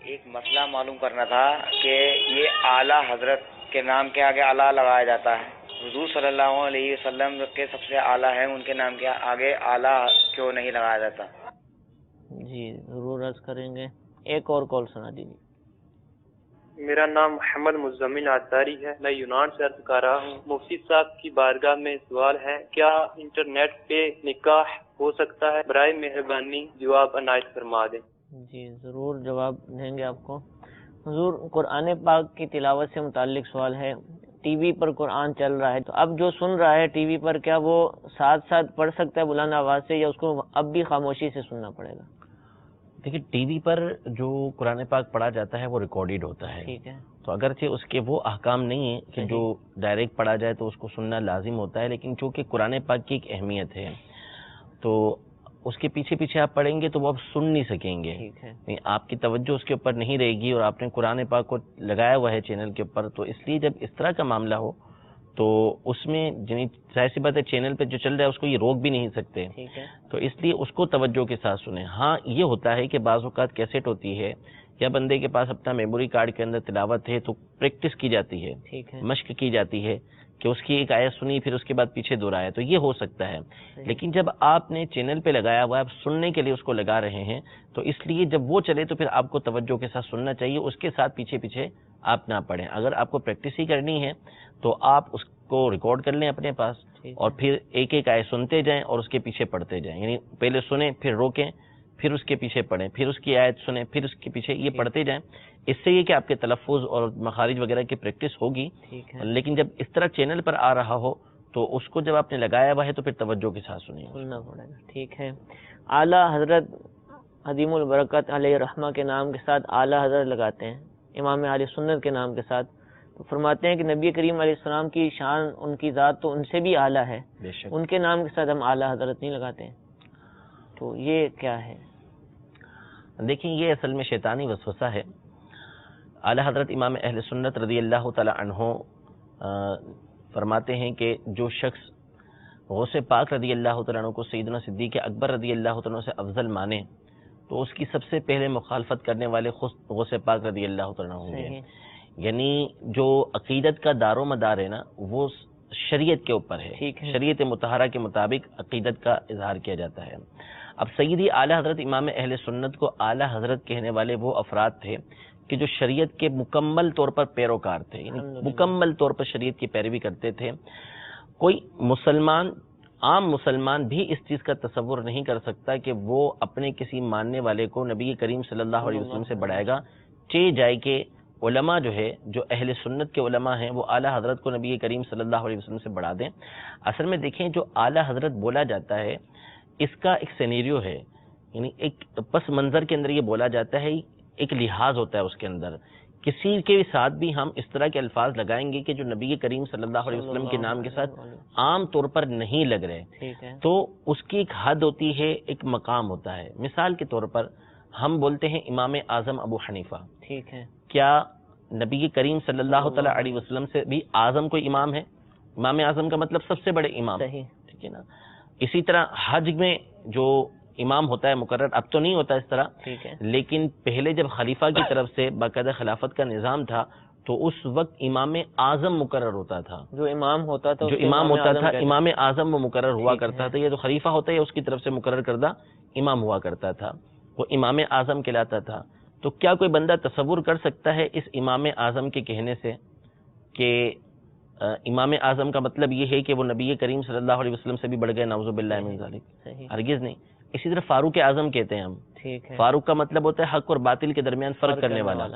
ایک مسئلہ معلوم کرنا تھا کہ یہ اعلیٰ حضرت کے نام کے آگے اعلیٰ لگایا جاتا ہے. حضور صلی اللہ علیہ وسلم کے سب سے اعلیٰ ہیں, ان کے نام کے آگے اعلیٰ کیوں نہیں لگایا جاتا؟ جی ضرور عرض کریں گے. ایک اور کال سنا دیجیے. میرا نام محمد مزمل عطاری ہے, میں یونان سے عرض کر رہا ہوں. مفتی صاحب کی بارگاہ میں سوال ہے, کیا انٹرنیٹ پہ نکاح ہو سکتا ہے؟ برائے مہربانی جواب عنایت فرما دیں. جی ضرور جواب دیں گے آپ کو. حضور قرآن پاک کی تلاوت سے متعلق سوال ہے. ٹی وی پر قرآن چل رہا ہے تو اب جو سن رہا ہے ٹی وی پر, کیا وہ ساتھ ساتھ پڑھ سکتا ہے بلند آواز سے, یا اس کو اب بھی خاموشی سے سننا پڑے گا؟ دیکھیے ٹی وی پر جو قرآن پاک پڑھا جاتا ہے وہ ریکارڈیڈ ہوتا ہے. ٹھیک ہے, تو اگرچہ اس کے وہ احکام نہیں ہیں کہ جو ڈائریکٹ پڑھا جائے تو اس کو سننا لازم ہوتا ہے, لیکن چونکہ قرآن پاک کی ایک اہمیت ہے تو اس کے پیچھے آپ پڑھیں گے تو وہ آپ سن نہیں سکیں گے. ٹھیک ہے, آپ کی توجہ اس کے اوپر نہیں رہے گی, اور آپ نے قرآن پاک کو لگایا ہوا ہے چینل کے اوپر, تو اس لیے جب اس طرح کا معاملہ ہو تو اس میں ظاہر سی بات ہے چینل پہ جو چل رہا ہے اس کو یہ روک بھی نہیں سکتے. ٹھیک ہے, تو اس لیے اس کو توجہ کے ساتھ سنیں. ہاں یہ ہوتا ہے کہ بعض اوقات کیسٹ ہوتی ہے یا بندے کے پاس اپنا میموری کارڈ کے اندر تلاوت ہے تو پریکٹس کی جاتی ہے, ٹھیک ہے, مشق کی جاتی ہے کہ اس کی ایک آیت سنی پھر اس کے بعد پیچھے دہرایا, تو یہ ہو سکتا ہے. لیکن جب آپ نے چینل پہ لگایا ہوا ہے, آپ سننے کے لیے اس کو لگا رہے ہیں, تو اس لیے جب وہ چلے تو پھر آپ کو توجہ کے ساتھ سننا چاہیے, اس کے ساتھ پیچھے آپ نہ پڑھیں. اگر آپ کو پریکٹس ہی کرنی ہے تو آپ اس کو ریکارڈ کر لیں اپنے پاس, اور پھر ایک آیت سنتے جائیں اور اس کے پیچھے پڑھتے جائیں. یعنی پہلے سنیں, پھر روکیں, پھر اس کے پیچھے پڑھیں، پھر اس کی آیت سنیں، پھر اس کے پیچھے یہ پڑھتے جائیں. اس سے یہ کہ آپ کے تلفظ اور مخارج وغیرہ کی پریکٹس ہوگی. لیکن جب اس طرح چینل پر آ رہا ہو تو اس کو جب آپ نے لگایا ہوا ہے تو پھر توجہ کے ساتھ سنیں. سننا پڑے گا. ٹھیک ہے. اعلیٰ حضرت عظیم البرکت علیہ رحمہ کے نام کے ساتھ اعلیٰ حضرت لگاتے ہیں، امام اہل سنت کے نام کے ساتھ. تو فرماتے ہیں کہ نبی کریم علیہ السلام کی شان، ان کی ذات تو ان سے بھی اعلیٰ ہے، بے شک. ان کے نام کے ساتھ ہم اعلیٰ حضرت نہیں لگاتے ہیں. تو یہ کیا ہے؟ دیکھیں یہ اصل میں شیطانی وسوسہ ہے. اعلیٰ حضرت امام اہل سنت رضی اللہ تعالی عنہ فرماتے ہیں کہ جو شخص غوث پاک رضی اللہ تعالیٰ عنہ کو سیدنا صدیق اکبر رضی اللہ تعالیٰ عنہ سے افضل مانے تو اس کی سب سے پہلے مخالفت کرنے والے خود غوث پاک رضی اللہ تعالیٰ عنہ ہوں گے. یعنی جو عقیدت کا دار و مدار ہے نا وہ شریعت کے اوپر ہے. شریعت مطہرہ کے مطابق عقیدت کا اظہار کیا جاتا ہے. اب سیدی اعلیٰ حضرت امام اہل سنت کو اعلیٰ حضرت کہنے والے وہ افراد تھے کہ جو شریعت کے مکمل طور پر پیروکار تھے، یعنی مکمل طور پر شریعت کی پیروی کرتے تھے. کوئی مسلمان، عام مسلمان بھی اس چیز کا تصور نہیں کر سکتا کہ وہ اپنے کسی ماننے والے کو نبی کریم صلی اللہ علیہ وسلم سے بڑھائے گا. چہ جائے کہ علماء جو ہے، جو اہل سنت کے علماء ہیں، وہ اعلیٰ حضرت کو نبی کریم صلی اللہ علیہ وسلم سے بڑھا دیں. اصل میں دیکھیں جو اعلیٰ حضرت بولا جاتا ہے اس کا ایک سینیریو ہے، یعنی ایک پس منظر کے اندر یہ بولا جاتا ہے، ایک لحاظ ہوتا ہے اس کے اندر. کسی کے ساتھ بھی ہم اس طرح کے الفاظ لگائیں گے کہ جو نبی کریم صلی اللہ علیہ وسلم کے نام کے ساتھ عام طور پر نہیں لگ رہے، تو اس کی ایک حد ہوتی ہے، ایک مقام ہوتا ہے. مثال کے طور پر ہم بولتے ہیں امام اعظم ابو حنیفہ، ٹھیک ہے، کیا نبی کریم صلی اللہ تعالیٰ علیہ وسلم سے بھی اعظم کوئی امام ہے؟ امام اعظم کا مطلب سب سے بڑے امام، ٹھیک ہے نا. اسی طرح حج میں جو امام ہوتا ہے مقرر، اب تو نہیں ہوتا اس طرح، ٹھیک ہے، لیکن پہلے جب خلیفہ کی طرف سے باقاعدہ خلافت کا نظام تھا تو اس وقت امام اعظم مقرر ہوتا تھا. جو امام ہوتا تھا امام اعظم وہ مقرر ہوا کرتا تھا. یہ تو خلیفہ ہوتا ہے اس کی طرف سے مقرر کردہ امام ہوا کرتا تھا، وہ امام اعظم کہلاتا تھا. تو کیا کوئی بندہ تصور کر سکتا ہے اس امام اعظم کے کہنے سے کہ امام اعظم کا مطلب یہ ہے کہ وہ نبی کریم صلی اللہ علیہ وسلم سے بھی بڑھ گئے؟ نعوذ باللہ من ذالک، ہرگز نہیں. اسی طرح فاروق اعظم کہتے ہیں ہم، فاروق کا مطلب ہوتا ہے حق اور باطل کے درمیان فرق کرنے والا.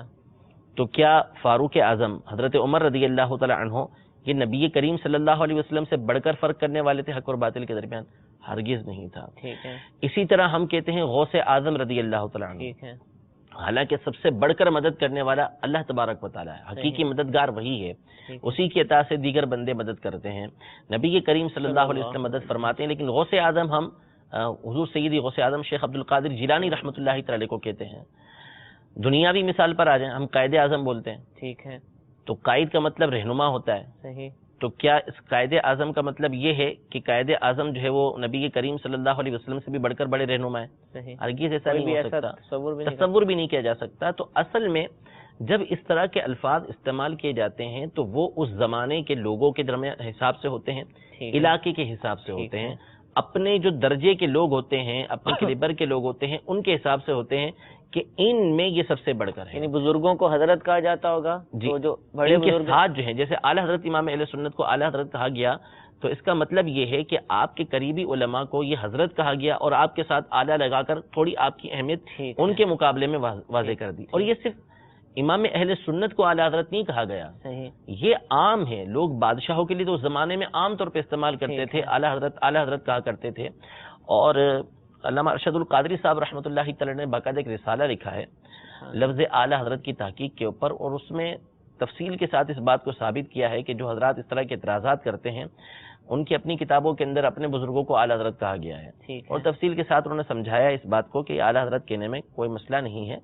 تو کیا فاروق اعظم حضرت عمر رضی اللہ تعالی عنہ یہ نبی کریم صلی اللہ علیہ وسلم سے بڑھ کر فرق کرنے والے تھے حق اور باطل کے درمیان؟ ہرگز نہیں تھا. اسی طرح ہم کہتے ہیں غوث اعظم رضی اللہ تعالی عنہ، حالانکہ سب سے بڑھ کر مدد کرنے والا اللہ تبارک و تعالیٰ ہے، حقیقی مددگار وہی ہے، اسی کی عطا سے دیگر بندے مدد کرتے ہیں. نبی کریم صلی اللہ علیہ وسلم مدد فرماتے ہیں. لیکن غوث اعظم ہم حضور سیدی غوث اعظم شیخ عبد القادر جیلانی رحمۃ اللہ تعالی کو کہتے ہیں. دنیاوی مثال پر آ جائیں، ہم قائد اعظم بولتے ہیں، ٹھیک ہے، تو قائد کا مطلب رہنما ہوتا ہے، صحیح. تو کیا اس قائد اعظم کا مطلب یہ ہے کہ قائد اعظم جو ہے وہ نبی کریم صلی اللہ علیہ وسلم سے بھی بڑھ کر بڑے رہنما ہیں؟ ہرگز ایسا نہیں ہو سکتا، تصور بھی نہیں کیا جا سکتا. تو اصل میں جب اس طرح کے الفاظ استعمال کیے جاتے ہیں تو وہ اس زمانے کے لوگوں کے درمیان حساب سے ہوتے ہیں، علاقے کے حساب سے ہوتے ہیں، اپنے جو درجے کے لوگ ہوتے ہیں، اپنے کیلیبر کے لوگ ہوتے ہیں، ان کے حساب سے ہوتے ہیں کہ ان میں یہ سب سے بڑھ کر ہے. یعنی بزرگوں کو حضرت کہا جاتا ہوگا، جی، جو بڑے بزرگ ساتھ جو ہیں، جیسے اعلیٰ حضرت امام اہل سنت کو اعلیٰ حضرت کہا گیا تو اس کا مطلب یہ ہے کہ آپ کے قریبی علماء کو یہ حضرت کہا گیا اور آپ کے ساتھ اعلیٰ لگا کر تھوڑی آپ کی اہمیت ان کے مقابلے میں واضح کر دی. اور یہ صرف امام اہل سنت کو اعلیٰ حضرت نہیں کہا گیا، یہ عام ہے. لوگ بادشاہوں کے لیے تو اس زمانے میں عام طور پہ استعمال کرتے تھے، اعلیٰ حضرت کہا کرتے تھے. اور علامہ ارشد القادری صاحب رحمۃ اللہ تعالی نے باقاعدہ ایک رسالہ لکھا ہے لفظ اعلیٰ حضرت کی تحقیق کے اوپر، اور اس میں تفصیل کے ساتھ اس بات کو ثابت کیا ہے کہ جو حضرات اس طرح کے اعتراضات کرتے ہیں ان کی اپنی کتابوں کے اندر اپنے بزرگوں کو اعلیٰ حضرت کہا گیا ہے، اور تفصیل کے ساتھ انہوں نے سمجھایا اس بات کو کہ اعلیٰ حضرت کہنے میں کوئی مسئلہ نہیں ہے.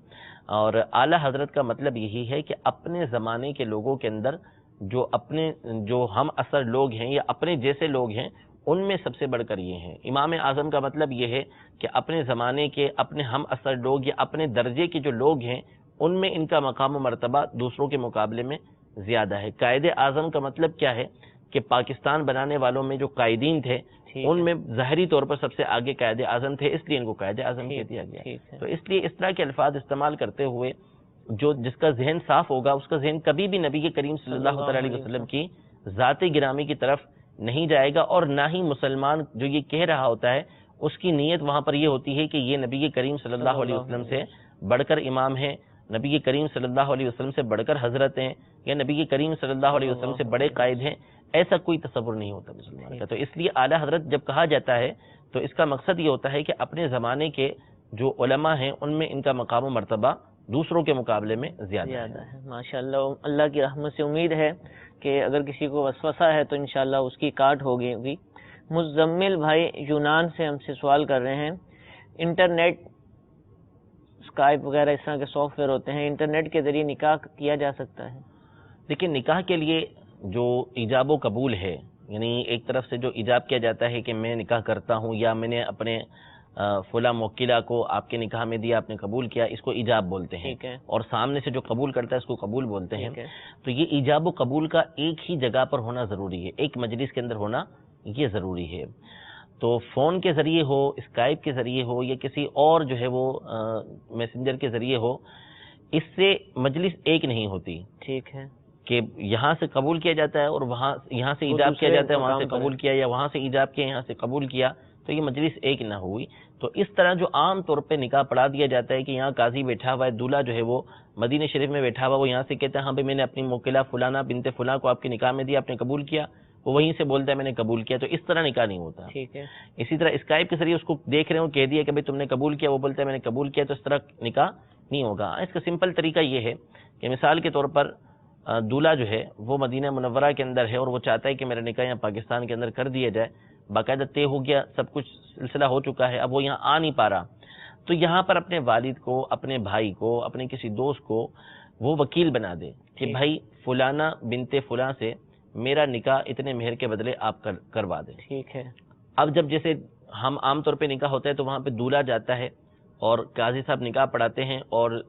اور اعلیٰ حضرت کا مطلب یہی ہے کہ اپنے زمانے کے لوگوں کے اندر جو ہم اثر لوگ ہیں یا اپنے جیسے لوگ ہیں ان میں سب سے بڑھ کر یہ ہیں. امام اعظم کا مطلب یہ ہے کہ اپنے زمانے کے اپنے ہم اثر لوگ یا اپنے درجے کے جو لوگ ہیں ان میں ان کا مقام و مرتبہ دوسروں کے مقابلے میں زیادہ ہے. قائد اعظم کا مطلب کیا ہے کہ پاکستان بنانے والوں میں جو قائدین تھے ان میں ظاہری طور پر سب سے آگے قائد اعظم تھے، اس لیے ان کو قائد اعظم کہہ دیا گیا. تو اس لیے اس طرح کے الفاظ استعمال کرتے ہوئے جس کا ذہن صاف ہوگا اس کا ذہن کبھی بھی نبی کریم صلی اللہ علیہ وسلم کی ذات گرامی کی طرف نہیں جائے گا، اور نہ ہی مسلمان جو یہ کہہ رہا ہوتا ہے اس کی نیت وہاں پر یہ ہوتی ہے کہ یہ نبی کریم صلی اللہ علیہ وسلم سے بڑھ کر امام ہیں، نبی کریم صلی اللہ علیہ وسلم سے بڑھ کر حضرت ہیں، یا نبی کریم صلی اللہ علیہ وسلم سے بڑے قائد ہیں، ایسا کوئی تصور نہیں ہوتا مسلمان کا. تو اس لیے اعلیٰ حضرت جب کہا جاتا ہے تو اس کا مقصد یہ ہوتا ہے کہ اپنے زمانے کے جو علماء ہیں ان میں ان کا مقام و مرتبہ دوسروں کے مقابلے میں زیادہ ہے. ماشاءاللہ. اللہ کی رحمت سے امید ہے کہ اگر کسی کو وسوسہ ہے تو انشاءاللہ اس کی کاٹ ہوگی. مزمل بھائی یونان سے ہم سے سوال کر رہے ہیں، انٹرنیٹ اسکائپ وغیرہ اس طرح کے سافٹ ویئر ہوتے ہیں، انٹرنیٹ کے ذریعے نکاح کیا جا سکتا ہے؟ لیکن نکاح کے لیے جو ایجاب و قبول ہے، یعنی ایک طرف سے جو ایجاب کیا جاتا ہے کہ میں نکاح کرتا ہوں یا میں نے اپنے فلاں موکلہ کو آپ کے نکاح میں دیا، آپ نے قبول کیا، اس کو ایجاب بولتے ہیں. اور سامنے سے جو قبول کرتا ہے اس کو قبول بولتے ہیں. تو یہ ایجاب و قبول کا ایک ہی جگہ پر ہونا ضروری ہے، ایک مجلس کے اندر ہونا یہ ضروری ہے. تو فون کے ذریعے ہو، اسکائپ کے ذریعے ہو، یا کسی اور جو ہے وہ میسنجر کے ذریعے ہو، اس سے مجلس ایک نہیں ہوتی. ٹھیک ہے کہ یہاں سے قبول کیا جاتا ہے اور یہاں سے ایجاب کیا جاتا ہے، وہاں سے قبول کیا، یا وہاں سے ایجاب کیا یہاں سے قبول کیا، تو یہ مجلس ایک نہ ہوئی. تو اس طرح جو عام طور پہ نکاح پڑھا دیا جاتا ہے کہ یہاں قاضی بیٹھا ہوا ہے، دولہا جو ہے وہ مدینہ شریف میں بیٹھا ہوا، وہ یہاں سے کہتا ہے ہاں بھائی میں نے اپنی موکلہ فلانا بنت فلاں کو آپ کے نکاح میں دیا، آپ نے قبول کیا، وہ وہیں سے بولتا ہے میں نے قبول کیا. تو اس طرح نکاح نہیں ہوتا. ٹھیک ہے. اسی طرح اسکائپ کے ذریعے اس کو دیکھ رہے ہوں، کہہ دیا کہ بھائی تم نے قبول کیا، وہ بولتا ہے میں نے قبول کیا، تو اس طرح نکاح نہیں ہوگا. اس کا سمپل طریقہ یہ ہے کہ مثال کے طور پر دولہا جو ہے وہ مدینہ منورہ کے اندر ہے اور وہ چاہتا ہے کہ میرا نکاح یہاں پاکستان کے اندر کر دیا جائے، باقاعدہ طے ہو گیا، سب کچھ سلسلہ ہو چکا ہے، اب وہ یہاں آ نہیں پا رہا. تو یہاں پر اپنے والد کو، اپنے بھائی کو، اپنے کسی دوست کو وہ وکیل بنا دے کہ بھائی فلانا بنت فلاں سے میرا نکاح اتنے مہر کے بدلے آپ کروا دیں. ٹھیک ہے. اب جب جیسے ہم عام طور پہ نکاح ہوتا ہے تو وہاں پہ دولہا جاتا ہے اور قاضی صاحب نکاح پڑھاتے ہیں اور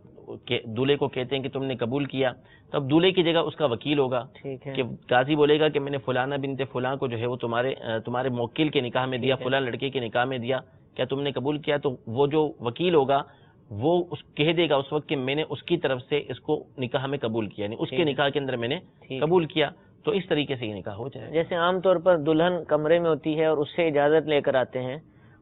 دولہے کو کہتے ہیں کہ تم نے قبول کیا، تو اب دولہے کی جگہ اس کا وکیل ہوگا کہ قاضی بولے گا کہ میں نے فلانا بنت فلاں کو جو ہے وہ تمہارے موکل کے نکاح میں دیا، فلاں لڑکے کے نکاح میں دیا، کیا تم نے قبول کیا؟ تو وہ جو وکیل ہوگا وہ کہہ دے گا اس وقت کہ میں نے اس کی طرف سے اس کو نکاح میں قبول کیا، یعنی اس کے نکاح کے اندر میں نے قبول کیا. تو اس طریقے سے یہ نکاح ہو جائے. جیسے عام طور پر دلہن کمرے میں ہوتی ہے اور اس سے اجازت لے کر آتے ہیں،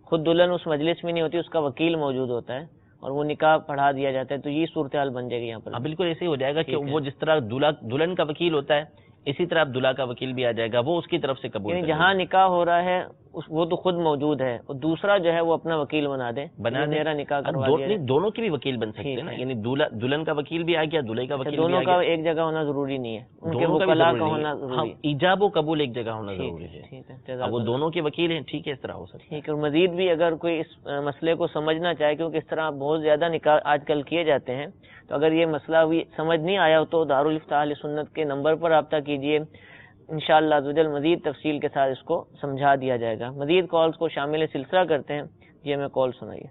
خود دلہن اس مجلس میں نہیں ہوتی، اس کا وکیل موجود ہوتا ہے اور وہ نکاح پڑھا دیا جاتا ہے، تو یہ صورتحال بن جائے گی یہاں پر. بالکل ایسے ہی ہو جائے گا کہ وہ جس طرح دلہن کا وکیل ہوتا ہے اسی طرح اب دلہا کا وکیل بھی آ جائے گا، وہ اس کی طرف سے قبول. جہاں نکاح ہو رہا ہے وہ تو خود موجود ہے اور دوسرا جو ہے وہ اپنا وکیل بنا دے، میرا نکاح کروا دیا. دونوں کی بھی وکیل بن سکتے ہیں نا، یعنی دلہن کا وکیل بھی آ گیا، دولہے کا وکیل بھی آ گیا. دونوں کا ایک جگہ ہونا ضروری نہیں ہے، ان کے وکلاء کا ہونا ضروری ہے. ایجاب و قبول ایک جگہ ہونا ضروری ہے. اب وہ دونوں کے وکیل ہیں، ٹھیک ہے، اس طرح ہو سکتا ہے. ٹھیک ہے. اور مزید بھی اگر کوئی اس مسئلے کو سمجھنا چاہے، کیونکہ اس طرح بہت زیادہ نکاح آج کل کیے جاتے ہیں، تو اگر یہ مسئلہ بھی سمجھ نہیں آیا ہو تو دارالفتاح اہل سنت کے نمبر پر رابطہ کیجیے، انشاءاللہ عزوجل مزید تفصیل کے ساتھ اس کو سمجھا دیا جائے گا. مزید کالز کو شامل سلسلہ کرتے ہیں. یہ ہمیں کال سنائیے.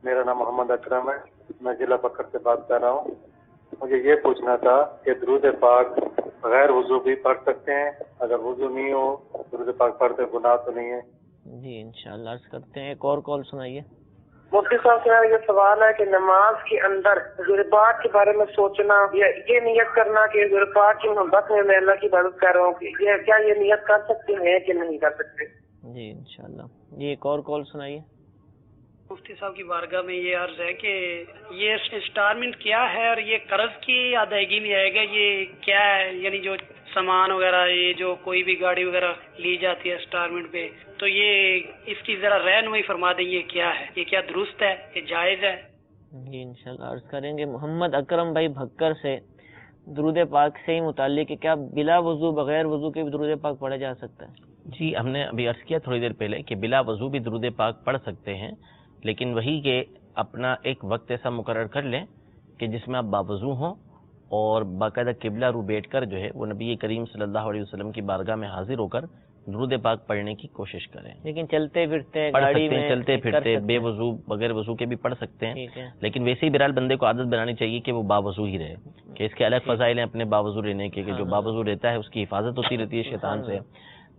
میرا نام محمد اکرم ہے، میں ضلع بکر سے بات کر رہا ہوں. مجھے یہ پوچھنا تھا کہ درود پاک بغیر وضو بھی پڑھ سکتے ہیں؟ اگر وضو نہیں ہو درود پاک پڑھتے گناہ تو نہیں ہے؟ جی انشاءاللہ عرض کرتے ہیں. ایک اور کال سنائیے. مفتی صاحب سے میرا یہ سوال ہے کہ نماز کے اندر حضور پاک کے بارے میں سوچنا یا یہ نیت کرنا کہ حضور پاک کی محبت میں اللہ کی عبادت کر رہا ہوں، کیا یہ نیت کر سکتے ہیں کہ نہیں کر سکتے؟ جی انشاءاللہ. جی ایک اور کال سنائیے. مفتی صاحب کی بارگاہ میں یہ عرض ہے کہ یہ انسٹالمنٹ کیا ہے اور یہ قرض کی ادائیگی میں آئے گا، یہ کیا ہے؟ یعنی جو سامان وغیرہ، یہ جو کوئی بھی گاڑی وغیرہ لی جاتی ہے انسٹالمنٹ پہ، تو یہ اس کی ذرا رہنمائی فرما دیں، یہ کیا ہے، یہ کیا درست ہے، یہ جائز ہے؟ جی انشاءاللہ عرض کریں گے. محمد اکرم بھائی بھکر سے درود پاک سے ہی متعلق کہ کیا بلا وضو بغیر وضو کے بھی درود پاک پڑھا جا سکتا ہے؟ جی ہم نے ابھی عرض کیا تھوڑی دیر پہلے کہ بلا وضو بھی درود پاک پڑھ سکتے ہیں، لیکن وہی کہ اپنا ایک وقت ایسا مقرر کر لیں کہ جس میں آپ باوضو ہوں اور باقاعدہ قبلہ رو بیٹھ کر جو ہے وہ نبی کریم صلی اللہ علیہ وسلم کی بارگاہ میں حاضر ہو کر درود پاک پڑھنے کی کوشش کریں. لیکن چلتے پھرتے پڑھ سکتے ہیں، چلتے پھرتے بے وضو بغیر وضو کے بھی پڑھ سکتے ہیں، لیکن ویسے ہی بہرحال بندے کو عادت بنانی چاہیے کہ وہ باوضو ہی رہے، کہ اس کے الگ فضائل ہیں اپنے باوضو رہنے کے، کہ جو باوضو رہتا ہے اس کی حفاظت ہوتی رہتی ہے شیطان سے،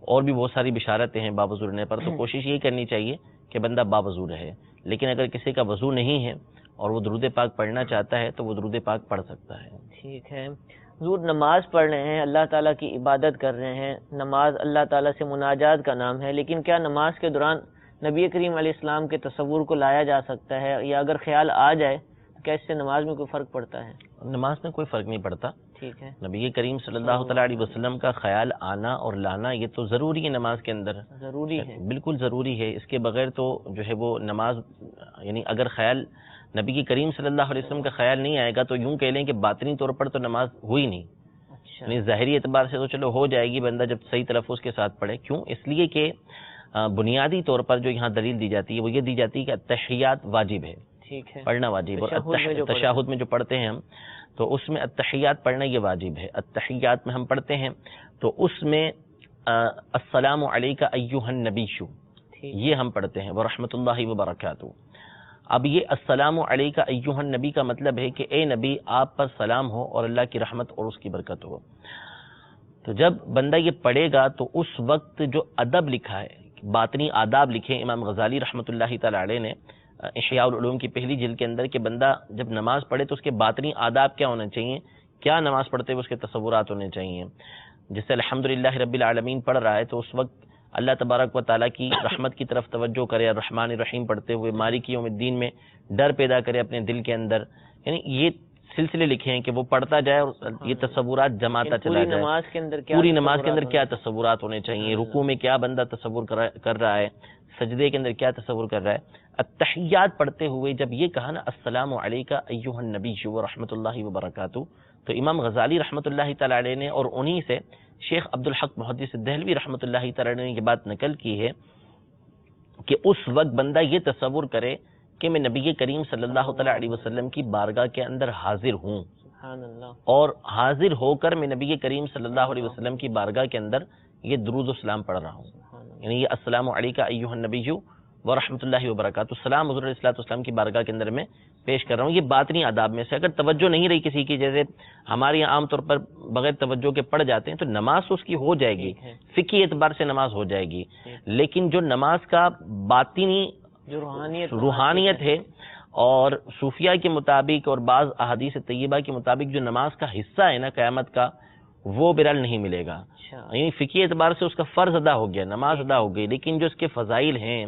اور بھی بہت ساری بشارتیں ہیں باوضو رہنے پر. تو کوشش یہی کرنی چاہیے کہ بندہ باوضو رہے. لیکن اگر کسی کا وضو نہیں ہے اور وہ درود پاک پڑھنا چاہتا ہے تو وہ درود پاک پڑھ سکتا ہے. ٹھیک ہے. حضور نماز پڑھ رہے ہیں، اللہ تعالیٰ کی عبادت کر رہے ہیں، نماز اللہ تعالیٰ سے مناجات کا نام ہے، لیکن کیا نماز کے دوران نبی کریم علیہ السلام کے تصور کو لایا جا سکتا ہے، یا اگر خیال آ جائے تو کیا اس سے نماز میں کوئی فرق پڑتا ہے؟ نماز میں کوئی فرق نہیں پڑتا. ٹھیک ہے. نبی کریم صلی اللہ تعالیٰ علیہ وسلم کا خیال آنا اور لانا یہ تو ضروری ہے نماز کے اندر، ضروری ہے، بالکل ضروری ہے. اس کے بغیر تو جو ہے وہ نماز، یعنی اگر خیال نبی کریم صلی اللہ علیہ وسلم کا خیال نہیں آئے گا تو یوں کہہ لیں کہ باطنی طور پر تو نماز ہوئی نہیں. اچھا. یعنی ظاہری اعتبار سے تو چلو ہو جائے گی بندہ جب صحیح تلفظ کے ساتھ پڑھے. کیوں؟ اس لیے کہ بنیادی طور پر جو یہاں دلیل دی جاتی ہے وہ یہ دی جاتی ہے کہ التحیات واجب ہے، ٹھیک ہے، پڑھنا واجب. اور تشہد میں جو پڑھتے ہیں ہم تو اس میں التحیات پڑھنا یہ واجب ہے. التحیات میں ہم پڑھتے ہیں تو اس میں السلام علیک ایھا النبی، یہ ہم پڑھتے ہیں، ورحمۃ اللہ وبرکاتہ. اب یہ السلام علیک ایھا النبی کا مطلب ہے کہ اے نبی آپ پر سلام ہو اور اللہ کی رحمت اور اس کی برکت ہو. تو جب بندہ یہ پڑھے گا تو اس وقت جو ادب لکھا ہے، باطنی آداب لکھے امام غزالی رحمۃ اللہ تعالی علیہ نے احیاء العلوم کی پہلی جلد کے اندر، کہ بندہ جب نماز پڑھے تو اس کے باطنی آداب کیا ہونا چاہیے، کیا نماز پڑھتے ہوئے اس کے تصورات ہونے چاہیے. جس سے الحمدللہ رب العالمین پڑھ رہا ہے تو اس وقت اللہ تبارک و تعالیٰ کی رحمت کی طرف توجہ کرے، الرحمن الرحیم پڑھتے ہوئے مالک یوم الدین میں ڈر پیدا کرے اپنے دل کے اندر. یعنی یہ سلسلے لکھے ہیں کہ وہ پڑھتا جائے اور یہ تصورات جماتا چلا جائے. پوری نماز کے اندر کیا تصورات ہونے چاہیے، رکوع میں کیا بندہ تصور کر رہا ہے، سجدے کے اندر کیا تصور کر رہا ہے. التحیات پڑھتے ہوئے جب یہ کہا نا السلام علیک ایھا النبی ورحمۃ اللہ وبرکاتہ، تو امام غزالی رحمۃ اللہ تعالی علیہ نے اور انہی سے شیخ عبدالحق محدث دہلوی رحمۃ اللہ تعالی علیہ نے یہ بات نقل کی ہے کہ اس وقت بندہ یہ تصور کرے کہ میں نبی کریم صلی اللہ تعالی علیہ وسلم کی بارگاہ کے اندر حاضر ہوں، اور حاضر ہو کر میں نبی کریم صلی اللہ علیہ وسلم کی بارگاہ کے اندر یہ درود و سلام پڑھ رہا ہوں. یعنی یہ السلام علیک ایھا النبی ورحمۃ اللہ وبرکاتہ، سلام حضور علیہ السلام کی بارگاہ کے اندر میں پیش کر رہا ہوں. یہ باطنی آداب میں سے اگر توجہ نہیں رہی کسی کی، جیسے ہمارے یہاں عام طور پر بغیر توجہ کے پڑھ جاتے ہیں، تو نماز اس کی ہو جائے گی، فقہی اعتبار سے نماز ہو جائے گی. لیکن جو نماز کا باطنی جو روحانیت ہے اور صوفیہ کے مطابق اور بعض احادیث طیبہ کے مطابق جو نماز کا حصہ ہے نا قیامت کا، وہ برحال نہیں ملے گا. یعنی فقہی اعتبار سے اس کا فرض ادا ہو گیا، نماز ادا ہو گئی، لیکن جو اس کے فضائل ہیں،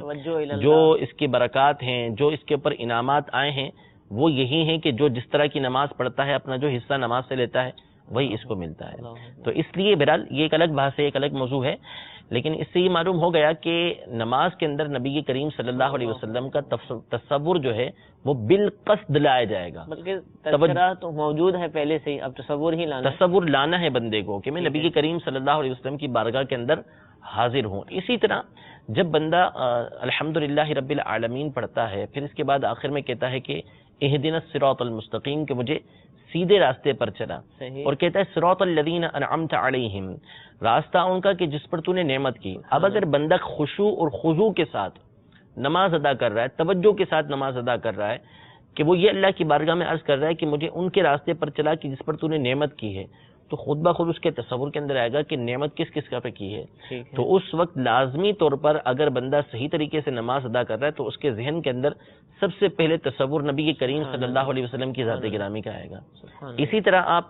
جو اس کے برکات ہیں، جو اس کے اوپر انعامات آئے ہیں، وہ یہی ہیں کہ جو جس طرح کی نماز پڑھتا ہے اپنا جو حصہ نماز سے لیتا ہے وہی اس کو ملتا ہے. تو اس لیے بہرحال یہ ایک الگ بحث ہے، ایک الگ موضوع ہے. لیکن اس سے یہ معلوم ہو گیا کہ نماز کے اندر نبی کریم صلی اللہ علیہ وسلم کا تصور جو ہے وہ بالقصد لایا جائے گا. بلکہ تذکرہ تو موجود ہے پہلے سے ہی، اب تصور ہی لانا ہے. تصور لانا ہے بندے کو کہ میں نبی کریم صلی اللہ علیہ وسلم کی بارگاہ کے اندر حاضر ہوں. اسی طرح جب بندہ الحمدللہ رب العالمین پڑھتا ہے، پھر اس کے بعد آخر میں کہتا ہے کہ اہدنا الصراط المستقیم، کہ مجھے سیدھے راستے پر چلا، اور کہتا ہے صراط الذین انعمت علیہم، راستہ ان کا کہ جس پر تو نے نعمت کی. اب اگر بندہ خشوع اور خضوع کے ساتھ نماز ادا کر رہا ہے، توجہ کے ساتھ نماز ادا کر رہا ہے، کہ وہ یہ اللہ کی بارگاہ میں عرض کر رہا ہے کہ مجھے ان کے راستے پر چلا کہ جس پر تو نے نعمت کی ہے، تو خود بخود اس کے تصور کے اندر آئے گا کہ نعمت کس کس کا پہ کی ہے. تو اس وقت لازمی طور پر اگر بندہ صحیح طریقے سے نماز ادا کر رہا ہے تو اس کے ذہن کے اندر سب سے پہلے تصور نبی کریم صلی اللہ علیہ وسلم کی ذات گرامی کا آئے گا. اسی طرح آپ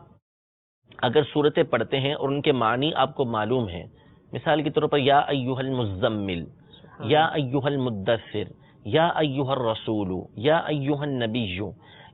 اگر صورتیں پڑھتے ہیں اور ان کے معنی آپ کو معلوم ہیں، مثال کے طور پر یا ایھا المزمل، یا ایھا المدثر، یا ایھا الرسول، یا ایھا النبی،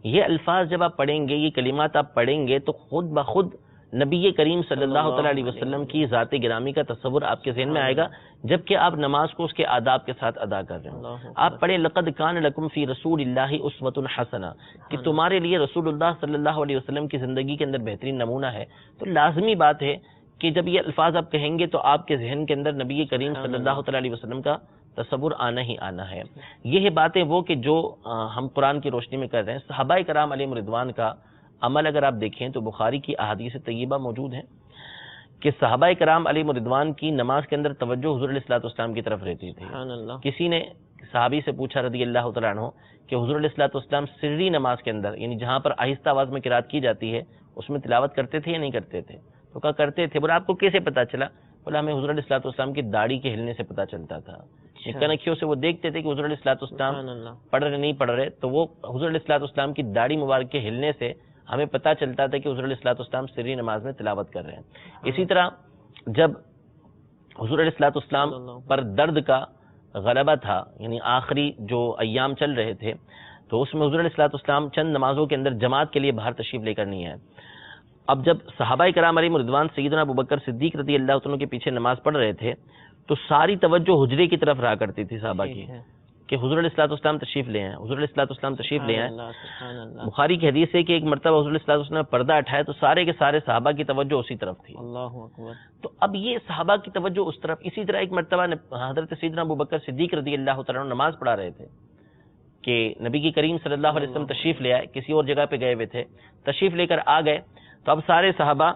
یہ الفاظ جب آپ پڑھیں گے، یہ کلمات آپ پڑھیں گے تو خود بخود نبی کریم صلی اللہ تعالی علیہ وسلم کی ذات گرامی کا تصور آپ کے ذہن میں آئے گا، جبکہ آپ نماز کو اس کے آداب کے ساتھ ادا کر رہے ہیں. آپ پڑھیں لقد کان لکم فی رسول اللہ اسوۃ حسنہ، کہ تمہارے لیے رسول اللہ صلی اللہ علیہ وسلم کی زندگی کے اندر بہترین نمونہ ہے. تو لازمی بات ہے کہ جب یہ الفاظ آپ کہیں گے تو آپ کے ذہن کے اندر نبی کریم صلی اللہ تعالی علیہ وسلم کا تصور آنا ہی آنا ہے. یہ باتیں وہ کہ جو ہم قرآن کی روشنی میں کر رہے ہیں. صحابہ کرام علیہم رضوان کا عمل اگر آپ دیکھیں تو بخاری کی احادیث طیبہ موجود ہیں کہ صحابہ کرام علیہم رضوان کی نماز کے اندر توجہ حضور علیہ الصلوۃ والسلام کی طرف رہتی تھی. کسی نے صحابی سے پوچھا رضی اللہ تعالیٰ عنہ کہ حضور علیہ الصلوۃ والسلام سری نماز کے اندر، یعنی جہاں پر آہستہ آواز میں قرات کی جاتی ہے، اس میں تلاوت کرتے تھے یا نہیں کرتے تھے؟ تو کہا کرتے تھے. بولا آپ کو کیسے پتا چلا؟ بولا ہمیں حضور علیہ الصلوۃ والسلام کی داڑھی کے ہلنے سے پتا چلتا تھا. کنکھیوں سے وہ دیکھتے تھے کہ حضور علیہ الصلوۃ والسلام پڑھ رہے نہیں پڑھ رہے، تو وہ حضور علیہ الصلوۃ والسلام کی داڑھی مبارک کے ہلنے سے ہمیں پتا چلتا تھا کہ حضور علیہ الصلوۃ والسلام سری نماز میں تلاوت کر رہے ہیں. اسی طرح جب حضور علیہ الصلوۃ والسلام پر درد کا غلبہ تھا، یعنی آخری جو ایام چل رہے تھے، تو اس میں حضور علیہ الصلوۃ والسلام چند نمازوں کے اندر جماعت کے لیے باہر تشریف لے کر نہیں آئے۔ اب جب صحابہ کرام علیہم رضوان سیدنا ابوبکر صدیق رضی اللہ عنہ کے پیچھے نماز پڑھ رہے تھے تو ساری توجہ حجرے کی طرف رہا کرتی تھی صحابہ کی کہ حضور علیہ الصلوۃ والسلام تشریف لے آئیں، حضور علیہ الصلوۃ والسلام تشریف لے آئیں۔ بخاری کی حدیث ہے کہ ایک مرتبہ حضور علیہ الصلوۃ والسلام نے پردہ اٹھایا تو سارے کے سارے صحابہ کی توجہ اسی طرف تھی۔ اللہ اکبر۔ تو اب یہ صحابہ کی توجہ اس طرف، اسی طرح ایک مرتبہ حضرت سیدنا ابوبکر صدیق رضی اللہ تعالیٰ عنہ نماز پڑھا رہے تھے کہ نبی کی کریم صلی اللہ علیہ وسلم تشریف لے آئے، کسی اور جگہ پہ گئے ہوئے تھے، تشریف لے کر آ گئے تو اب سارے صحابہ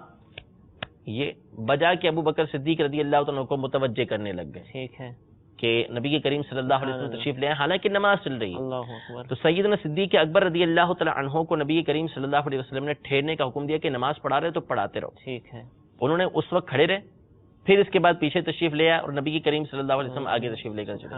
یہ بجا کے ابوبکر صدیق رضی اللہ عنہ کو متوجہ کرنے لگ گئے، ٹھیک ہے، کہ نبی کے کریم صلی اللہ علیہ وسلم تشریف لے آئے، حالانکہ نماز چل رہی ہے۔ تو سیدنا صدیق اکبر رضی اللہ تعالی عنہ کو نبی کریم صلی اللہ علیہ وسلم نے ٹھہرنے کا حکم دیا کہ نماز پڑھا رہے تو پڑھاتے رہو، ٹھیک ہے۔ انہوں نے اس وقت کھڑے رہے، پھر اس کے بعد پیچھے تشریف لے آئے اور نبی کریم صلی اللہ علیہ وسلم آگے تشریف لے کر چلے۔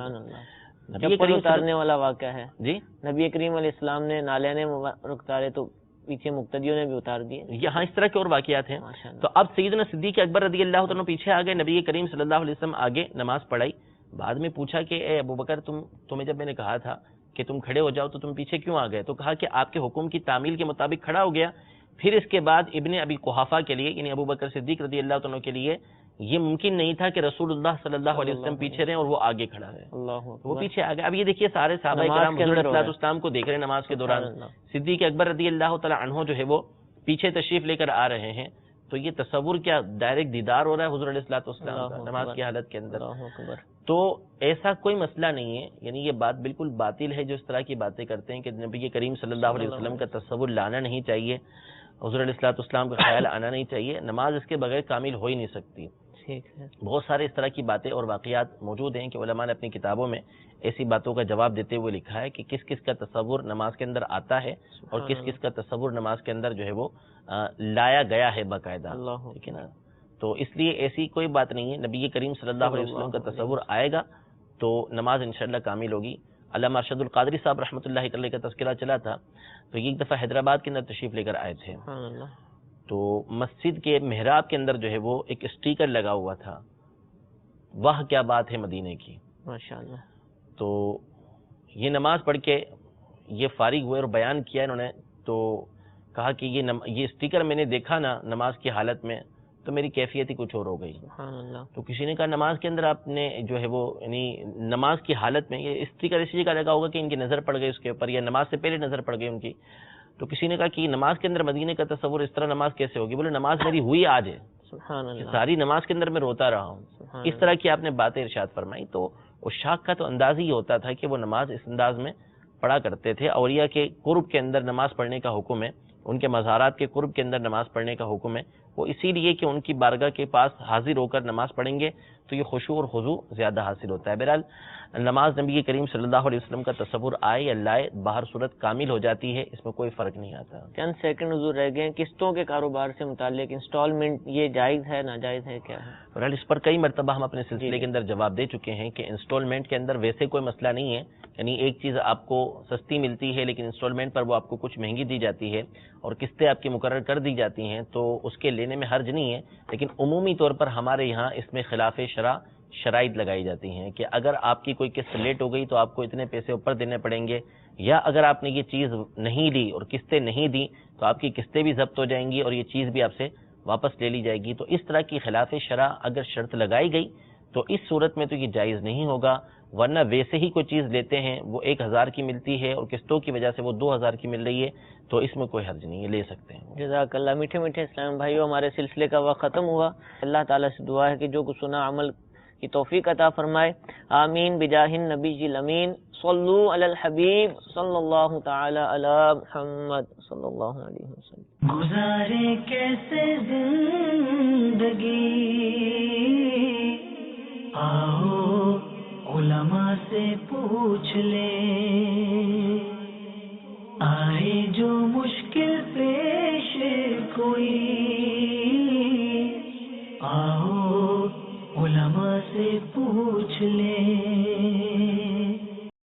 نبی کریم اتارنے والا واقعہ ہے جی، نبی کریم علیہ السلام نے نالیانے مبارک اتارے تو پیچھے مقتدیوں نے بھی اتار دیے، یہاں اس طرح کے اور واقعات ہیں۔ تو اب سیدنا صدیق اکبر رضی اللہ عنہ پیچھے آ گئے، نبی کریم صلی اللہ علیہ وسلم آگے نماز پڑھائی۔ بعد میں پوچھا کہ اے ابوبکر تمہیں جب میں نے کہا تھا کہ تم کھڑے ہو جاؤ تو تم پیچھے کیوں آ گئے؟ تو کہا کہ آپ کے حکم کی تعمیل کے مطابق کھڑا ہو گیا۔ پھر اس کے بعد ابن ابی قحافہ کے لیے یعنی ابوبکر صدیق رضی اللہ عنہ کے لیے یہ ممکن نہیں تھا کہ رسول اللہ صلی اللہ علیہ وسلم پیچھے رہیں اور وہ آگے کھڑا ہے، وہ پیچھے آ گئے۔ اب یہ دیکھیے سارے صحابہ کرام حضور علیہ الصلوۃ والسلام کو دیکھ رہے ہیں نماز کے دوران، صدیق اکبر رضی اللہ تعالی عنہ جو ہے وہ پیچھے تشریف لے کر آ رہے ہیں، تو یہ تصور کیا ڈائریکٹ دیدار ہو رہا ہے حضور علیہ الصلوۃ والسلام کا نماز کی حالت کے اندر۔ تو ایسا کوئی مسئلہ نہیں ہے، یعنی یہ بات بالکل باطل ہے جو اس طرح کی باتیں کرتے ہیں کہ نبی کریم صلی اللہ علیہ وسلم کا تصور لانا نہیں چاہیے، حضور علیہ الصلوۃ والسلام کا خیال آنا نہیں چاہیے، نماز اس کے بغیر کامل ہو ہی نہیں سکتی۔ بہت سارے اس طرح کی باتیں اور واقعات موجود ہیں کہ علماء نے اپنی کتابوں میں ایسی باتوں کا جواب دیتے ہوئے لکھا ہے کہ کس کس کا تصور نماز کے اندر آتا ہے اور کس کس کا تصور نماز کے اندر جو ہے وہ لایا گیا ہے باقاعدہ، ٹھیک ہے نا۔ تو اس لیے ایسی کوئی بات نہیں ہے، نبی کریم صلی اللہ علیہ وسلم کا تصور آئے گا تو نماز انشاءاللہ کامل ہوگی۔ علامہ ارشد القادری صاحب رحمۃ اللہ علیہ کا تذکرہ چلا تھا، تو یہ ایک دفعہ حیدرآباد کے اندر تشریف لے کر آئے تھے، تو مسجد کے محراب کے اندر جو ہے وہ ایک اسٹیکر لگا ہوا تھا، وہ کیا بات ہے مدینے کی، ماشاءاللہ۔ تو یہ نماز پڑھ کے یہ فارغ ہوئے اور بیان کیا انہوں نے، تو کہا کہ یہ اسٹیکر میں نے دیکھا نا نماز کی حالت میں تو میری کیفیت ہی کچھ اور ہو گئی۔ تو کسی نے کہا نماز کے اندر آپ نے جو ہے وہ یعنی نماز کی حالت میں یہ اسٹیکر اسی جگہ لگا ہوگا کہ ان کی نظر پڑ گئی اس کے اوپر، یا نماز سے پہلے نظر پڑ گئی ان کی۔ تو کسی نے کہا کہ نماز کے اندر مدینے کا تصور اس طرح نماز کیسے ہوگی؟ بولے نماز میری ہوئی آج ہے، ساری نماز کے اندر میں روتا رہا ہوں۔ اس طرح کی آپ نے باتیں ارشاد فرمائی، تو اس شاخ کا تو انداز ہی ہوتا تھا کہ وہ نماز اس انداز میں پڑھا کرتے تھے۔ اولیاء کے قرب کے اندر نماز پڑھنے کا حکم ہے، ان کے مزارات کے قرب کے اندر نماز پڑھنے کا حکم ہے، وہ اسی لیے کہ ان کی بارگاہ کے پاس حاضر ہو کر نماز پڑھیں گے تو یہ خشوع اور خضوع زیادہ حاصل ہوتا ہے۔ بہرحال نماز نبی کریم صلی اللہ علیہ وسلم کا تصور آئے یا لائے، باہر صورت کامل ہو جاتی ہے، اس میں کوئی فرق نہیں آتا۔ چند سیکنڈ حضور رہ گئے، قسطوں کے کاروبار سے متعلق انسٹالمنٹ یہ جائز ہے ناجائز ہے کیا ہے؟ بہرحال اس پر کئی مرتبہ ہم اپنے سلسلے کے اندر جواب دے چکے ہیں کہ انسٹالمنٹ کے اندر ویسے کوئی مسئلہ نہیں ہے، یعنی ایک چیز آپ کو سستی ملتی ہے لیکن انسٹالمنٹ پر وہ آپ کو کچھ مہنگی دی جاتی ہے اور قسطیں آپ کی مقرر کر دی جاتی ہیں تو اس کے لینے میں حرج نہیں ہے، لیکن عمومی طور پر ہمارے یہاں اس میں خلاف شرع شرائط لگائی جاتی ہیں کہ اگر آپ کی کوئی قسط لیٹ ہو گئی تو آپ کو اتنے پیسے اوپر دینے پڑیں گے، یا اگر آپ نے یہ چیز نہیں لی اور قسطیں نہیں دی تو آپ کی قسطیں بھی ضبط ہو جائیں گی اور یہ چیز بھی آپ سے واپس لے لی جائے گی۔ تو اس طرح کی خلاف شرع اگر شرط لگائی گئی تو اس صورت میں تو یہ جائز نہیں ہوگا، ورنہ ویسے ہی کوئی چیز لیتے ہیں وہ 1000 کی ملتی ہے اور قسطوں کی وجہ سے وہ 2000 کی مل رہی ہے تو اس میں کوئی حرج نہیں ہے، لے سکتے ہیں۔ جزاک اللہ۔ میٹھے میٹھے اسلام بھائیو، ہمارے سلسلے کا وقت ختم ہوا۔ اللہ تعالیٰ سے دعا ہے کہ جو کچھ سنا عمل کی توفیق عطا فرمائے، آمین بجاہ النبی الامین۔ صلو علی الحبیب صلی اللہ تعالی علی محمد صلی اللہ علیہ وسلم۔ گزارے کیسے زندگی، آؤ علماء سے پوچھ لیں، آئے جو مشکل پیش کوئی، آؤ علماء سے پوچھ لیں۔